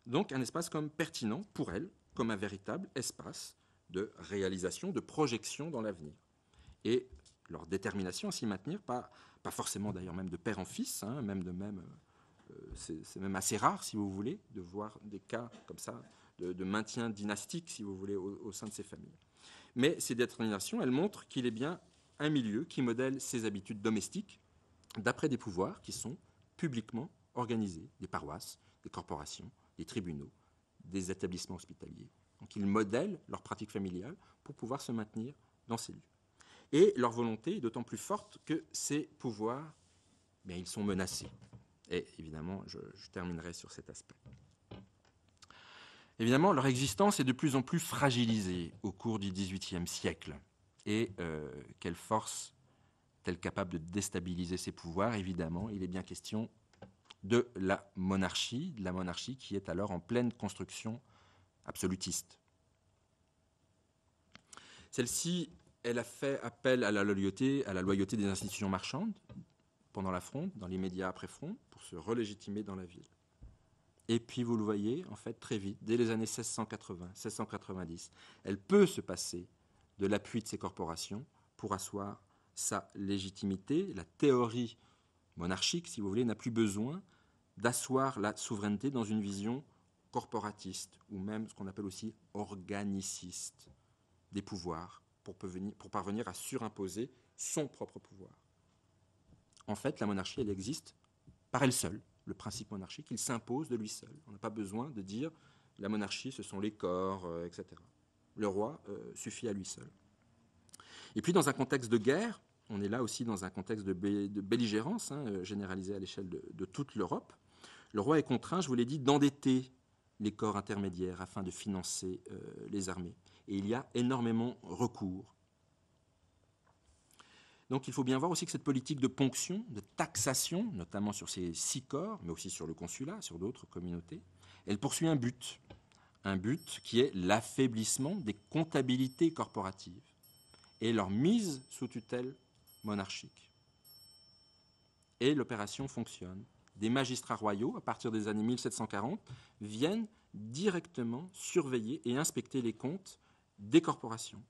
donc un espace comme pertinent pour elles, comme un véritable espace de réalisation, de projection dans l'avenir. Et leur détermination à s'y maintenir, pas forcément d'ailleurs même de père en fils, hein, c'est même assez rare, si vous voulez, de voir des cas comme ça de maintien dynastique, si vous voulez, au sein de ces familles. Mais ces déterminations, elles montrent qu'il est bien un milieu qui modèle ses habitudes domestiques d'après des pouvoirs qui sont publiquement organisés, des paroisses, des corporations, des tribunaux, des établissements hospitaliers. Donc ils modèlent leur pratique familiale pour pouvoir se maintenir dans ces lieux. Et leur volonté est d'autant plus forte que ces pouvoirs, bien, ils sont menacés. Et évidemment, je terminerai sur cet aspect. Évidemment, leur existence est de plus en plus fragilisée au cours du XVIIIe siècle. Et quelle force est-elle capable de déstabiliser ces pouvoirs? Évidemment, il est bien question de la monarchie qui est alors en pleine construction absolutiste. Celle-ci, elle a fait appel à la loyauté des institutions marchandes pendant la Fronde, dans les médias après-Fronde, pour se relégitimer dans la ville. Et puis, vous le voyez, en fait, très vite, dès les années 1680, 1690, elle peut se passer de l'appui de ces corporations pour asseoir sa légitimité. La théorie monarchique, si vous voulez, n'a plus besoin d'asseoir la souveraineté dans une vision corporatiste, ou même ce qu'on appelle aussi organiciste des pouvoirs, pour parvenir à surimposer son propre pouvoir. En fait, la monarchie, elle existe par elle seule. Le principe monarchique, il s'impose de lui seul. On n'a pas besoin de dire la monarchie, ce sont les corps, etc. Le roi suffit à lui seul. Et puis, dans un contexte de guerre, on est là aussi dans un contexte de belligérance, généralisé à l'échelle de toute l'Europe. Le roi est contraint, je vous l'ai dit, d'endetter les corps intermédiaires afin de financer les armées. Et il y a énormément recours. Donc il faut bien voir aussi que cette politique de ponction, de taxation, notamment sur ces 6 corps, mais aussi sur le consulat, sur d'autres communautés, elle poursuit un but qui est l'affaiblissement des comptabilités corporatives et leur mise sous tutelle monarchique. Et l'opération fonctionne. Des magistrats royaux, à partir des années 1740, viennent directement surveiller et inspecter les comptes des corporations.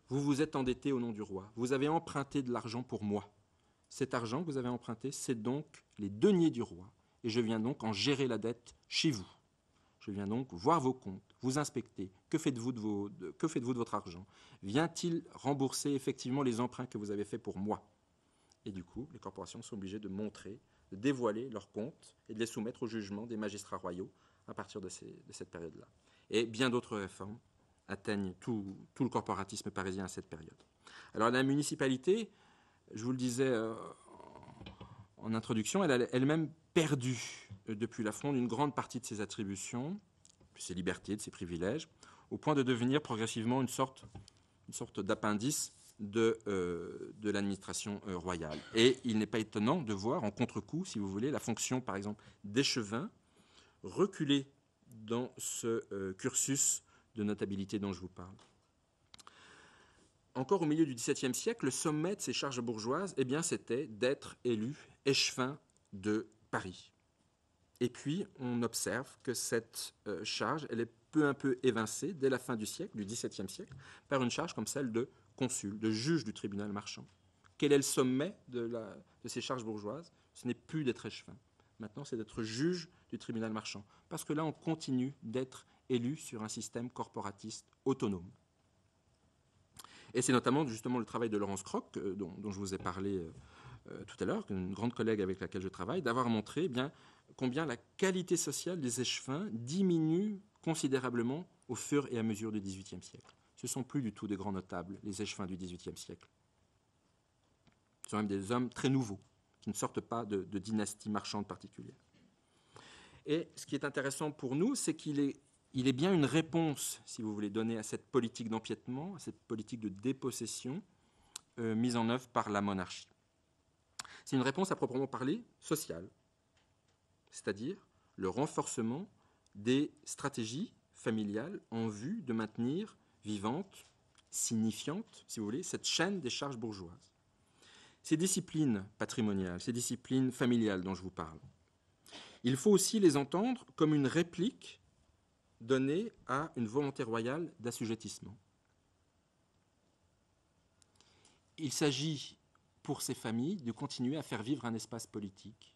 Vous vous êtes endetté au nom du roi. Vous avez emprunté de l'argent pour moi. Cet argent que vous avez emprunté, c'est donc les deniers du roi. Et je viens donc en gérer la dette chez vous. Je viens donc voir vos comptes, vous inspecter. Que faites-vous de votre argent? Vient-il rembourser effectivement les emprunts que vous avez faits pour moi? Et du coup, les corporations sont obligées de montrer, de dévoiler leurs comptes et de les soumettre au jugement des magistrats royaux à partir de cette période-là. Et bien d'autres réformes atteignent tout le corporatisme parisien à cette période. Alors la municipalité, je vous le disais en introduction, elle a elle-même perdu depuis la Fronde une grande partie de ses attributions, de ses libertés, de ses privilèges, au point de devenir progressivement une sorte d'appendice de l'administration royale. Et il n'est pas étonnant de voir en contre-coup, si vous voulez, la fonction, par exemple, d'échevin reculer dans ce cursus de notabilité dont je vous parle. Encore au milieu du XVIIe siècle, le sommet de ces charges bourgeoises, eh bien, c'était d'être élu échevin de Paris. Et puis, on observe que cette charge, elle est peu à peu évincée dès la fin du siècle, du XVIIe siècle, par une charge comme celle de consul, de juge du tribunal marchand. Quel est le sommet de ces charges bourgeoises? Ce n'est plus d'être échevin. Maintenant, c'est d'être juge du tribunal marchand. Parce que là, on continue d'être élu sur un système corporatiste autonome. Et c'est notamment justement le travail de Laurence Croc, dont je vous ai parlé tout à l'heure, une grande collègue avec laquelle je travaille, d'avoir montré combien la qualité sociale des échevins diminue considérablement au fur et à mesure du XVIIIe siècle. Ce ne sont plus du tout des grands notables, les échevins du XVIIIe siècle. Ce sont même des hommes très nouveaux, qui ne sortent pas de dynasties marchandes particulières. Et ce qui est intéressant pour nous, c'est qu'il est bien une réponse, si vous voulez, donnée à cette politique d'empiètement, à cette politique de dépossession mise en œuvre par la monarchie. C'est une réponse à proprement parler sociale, c'est-à-dire le renforcement des stratégies familiales en vue de maintenir vivante, signifiante, si vous voulez, cette chaîne des charges bourgeoises. Ces disciplines patrimoniales, ces disciplines familiales dont je vous parle, il faut aussi les entendre comme une réplique donnée à une volonté royale d'assujettissement. Il s'agit pour ces familles de continuer à faire vivre un espace politique.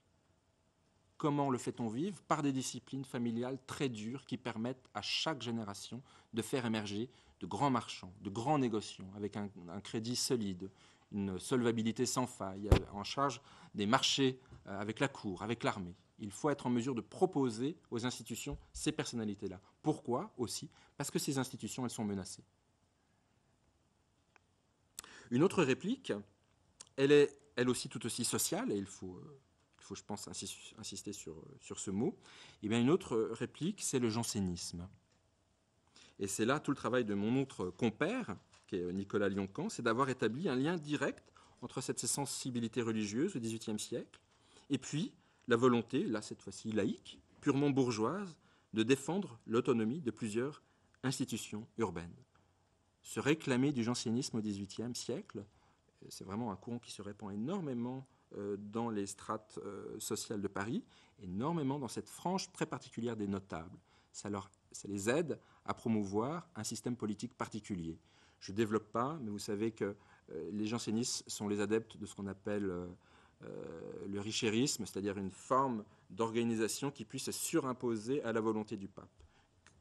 Comment le fait-on vivre? Par des disciplines familiales très dures qui permettent à chaque génération de faire émerger de grands marchands, de grands négociants, avec un crédit solide, une solvabilité sans faille, en charge des marchés avec la cour, avec l'armée. Il faut être en mesure de proposer aux institutions ces personnalités-là. Pourquoi aussi? Parce que ces institutions, elles sont menacées. Une autre réplique, elle est elle aussi tout aussi sociale, et il faut je pense, insister sur ce mot. Et bien, une autre réplique, c'est le jansénisme. Et c'est là tout le travail de mon autre compère, qui est Nicolas Lyon-Camp, c'est d'avoir établi un lien direct entre cette sensibilité religieuse au XVIIIe siècle et puis la volonté, là cette fois-ci laïque, purement bourgeoise, de défendre l'autonomie de plusieurs institutions urbaines. Se réclamer du jansénisme au XVIIIe siècle, c'est vraiment un courant qui se répand énormément dans les strates sociales de Paris, énormément dans cette frange très particulière des notables. Ça les aide à promouvoir un système politique particulier. Je ne développe pas, mais vous savez que les jansénistes sont les adeptes de ce qu'on appelle le richérisme, c'est-à-dire une forme d'organisation qui puisse se surimposer à la volonté du pape.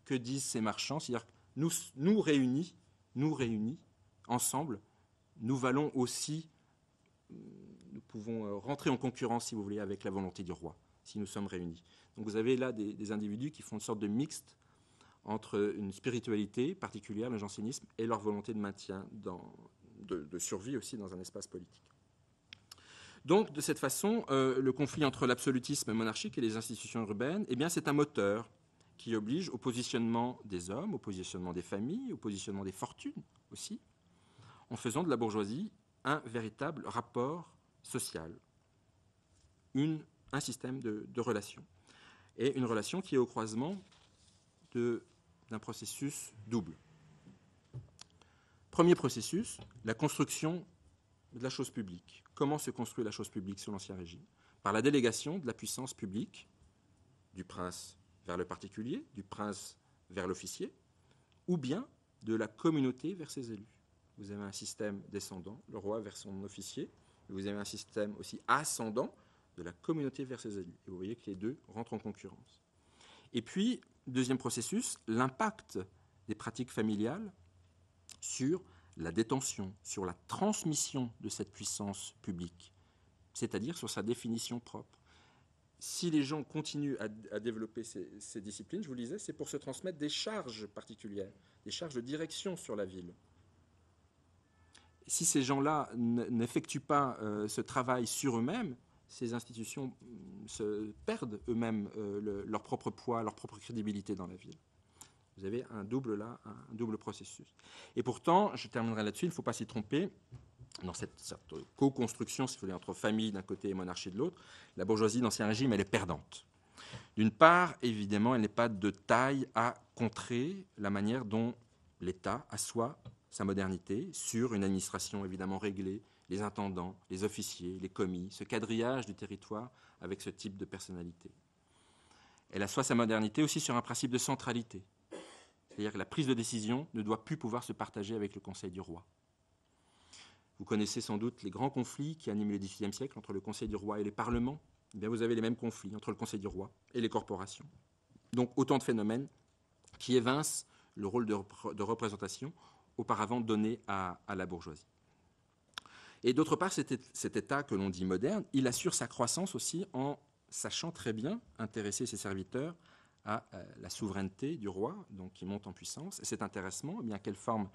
Que disent ces marchands? C'est-à-dire que nous réunis, ensemble, nous valons aussi, nous pouvons rentrer en concurrence, si vous voulez, avec la volonté du roi, si nous sommes réunis. Donc vous avez là des individus qui font une sorte de mixte entre une spiritualité particulière, le jansénisme, et leur volonté de maintien, de survie aussi dans un espace politique. Donc, de cette façon, le conflit entre l'absolutisme monarchique et les institutions urbaines, eh bien, c'est un moteur qui oblige au positionnement des hommes, au positionnement des familles, au positionnement des fortunes aussi, en faisant de la bourgeoisie un véritable rapport social, un système de relations. Et une relation qui est au croisement d'un processus double. Premier processus, la construction de la chose publique. Comment se construit la chose publique sous l'Ancien Régime? Par la délégation de la puissance publique, du prince vers le particulier, du prince vers l'officier, ou bien de la communauté vers ses élus. Vous avez un système descendant, le roi vers son officier, et vous avez un système aussi ascendant de la communauté vers ses élus. Et vous voyez que les deux rentrent en concurrence. Et puis, deuxième processus, l'impact des pratiques familiales sur la détention, sur la transmission de cette puissance publique, c'est-à-dire sur sa définition propre. Si les gens continuent à développer ces disciplines, je vous le disais, c'est pour se transmettre des charges particulières, des charges de direction sur la ville. Si ces gens-là n'effectuent pas ce travail sur eux-mêmes, ces institutions se perdent eux-mêmes leur propre poids, leur propre crédibilité dans la ville. Vous avez un double processus. Et pourtant, je terminerai là-dessus, il ne faut pas s'y tromper, dans cette co-construction, si vous voulez, entre famille d'un côté et monarchie de l'autre, la bourgeoisie d'Ancien Régime, elle est perdante. D'une part, évidemment, elle n'est pas de taille à contrer la manière dont l'État assoit sa modernité sur une administration évidemment réglée, les intendants, les officiers, les commis, ce quadrillage du territoire avec ce type de personnalité. Elle assoit sa modernité aussi sur un principe de centralité. C'est-à-dire que la prise de décision ne doit plus pouvoir se partager avec le Conseil du roi. Vous connaissez sans doute les grands conflits qui animent le XVIIIe siècle entre le Conseil du roi et les parlements. Eh bien, vous avez les mêmes conflits entre le Conseil du roi et les corporations. Donc autant de phénomènes qui évincent le rôle de représentation auparavant donné à la bourgeoisie. Et d'autre part, cet État que l'on dit moderne, il assure sa croissance aussi en sachant très bien intéresser ses serviteurs à la souveraineté du roi, donc qui monte en puissance. Et cet intéressement, eh bien, quelle forme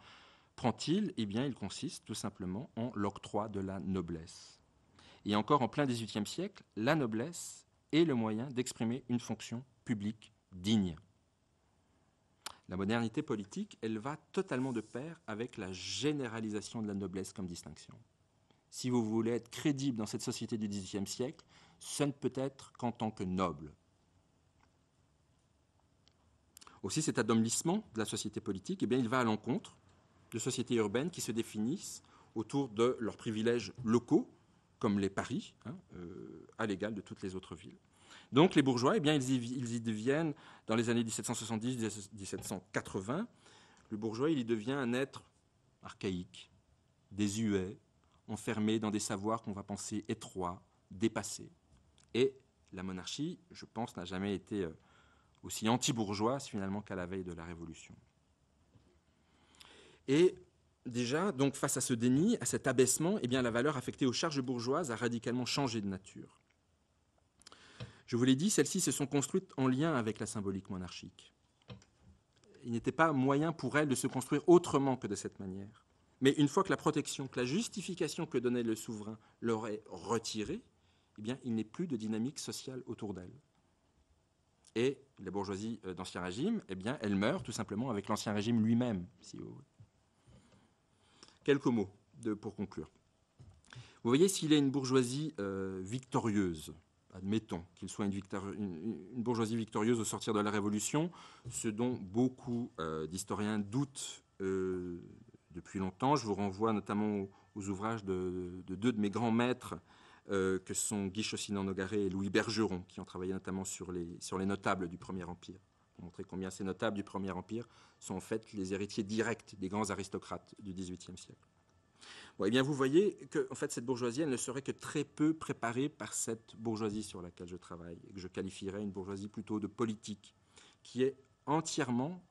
prend-il? Eh bien, il consiste tout simplement en l'octroi de la noblesse. Et encore en plein XVIIIe siècle, la noblesse est le moyen d'exprimer une fonction publique digne. La modernité politique, elle va totalement de pair avec la généralisation de la noblesse comme distinction. Si vous voulez être crédible dans cette société du XVIIIe siècle, ce ne peut être qu'en tant que noble. Aussi, cet adomblissement de la société politique, eh bien, il va à l'encontre de sociétés urbaines qui se définissent autour de leurs privilèges locaux, comme les paris, à l'égal de toutes les autres villes. Donc les bourgeois, eh bien, ils y deviennent, dans les années 1770-1780, le bourgeois, il y devient un être archaïque, désuet, enfermé dans des savoirs qu'on va penser étroits, dépassés. Et la monarchie, je pense, n'a jamais été aussi anti-bourgeoise finalement qu'à la veille de la Révolution. Et déjà, donc face à ce déni, à cet abaissement, eh bien, la valeur affectée aux charges bourgeoises a radicalement changé de nature. Je vous l'ai dit, celles-ci se sont construites en lien avec la symbolique monarchique. Il n'était pas moyen pour elles de se construire autrement que de cette manière. Mais une fois que la protection, que la justification que donnait le souverain leur est retirée, eh bien, il n'est plus de dynamique sociale autour d'elle. Et la bourgeoisie d'Ancien Régime, eh bien, elle meurt tout simplement avec l'Ancien Régime lui-même, si vous voulez. Quelques mots pour conclure. Vous voyez, s'il est une bourgeoisie victorieuse, admettons qu'il soit une bourgeoisie victorieuse au sortir de la Révolution, ce dont beaucoup d'historiens doutent depuis longtemps. Je vous renvoie notamment aux ouvrages de deux de mes grands maîtres, que sont Guy Chaucinan-Nogaret et Louis Bergeron, qui ont travaillé notamment sur les notables du Premier Empire, pour montrer combien ces notables du Premier Empire sont en fait les héritiers directs des grands aristocrates du XVIIIe siècle. Bon, eh bien, vous voyez que en fait, cette bourgeoisie, elle ne serait que très peu préparée par cette bourgeoisie sur laquelle je travaille, et que je qualifierais une bourgeoisie plutôt de politique, qui est entièrement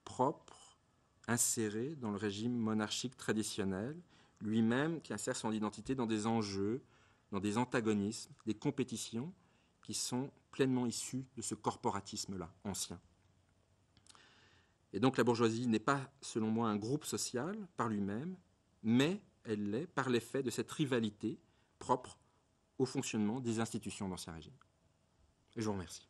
propre, insérée dans le régime monarchique traditionnel, lui-même qui insère son identité dans des enjeux, dans des antagonismes, des compétitions qui sont pleinement issus de ce corporatisme-là, ancien. Et donc la bourgeoisie n'est pas, selon moi, un groupe social par lui-même, mais elle l'est par l'effet de cette rivalité propre au fonctionnement des institutions d'Ancien Régime. Et je vous remercie.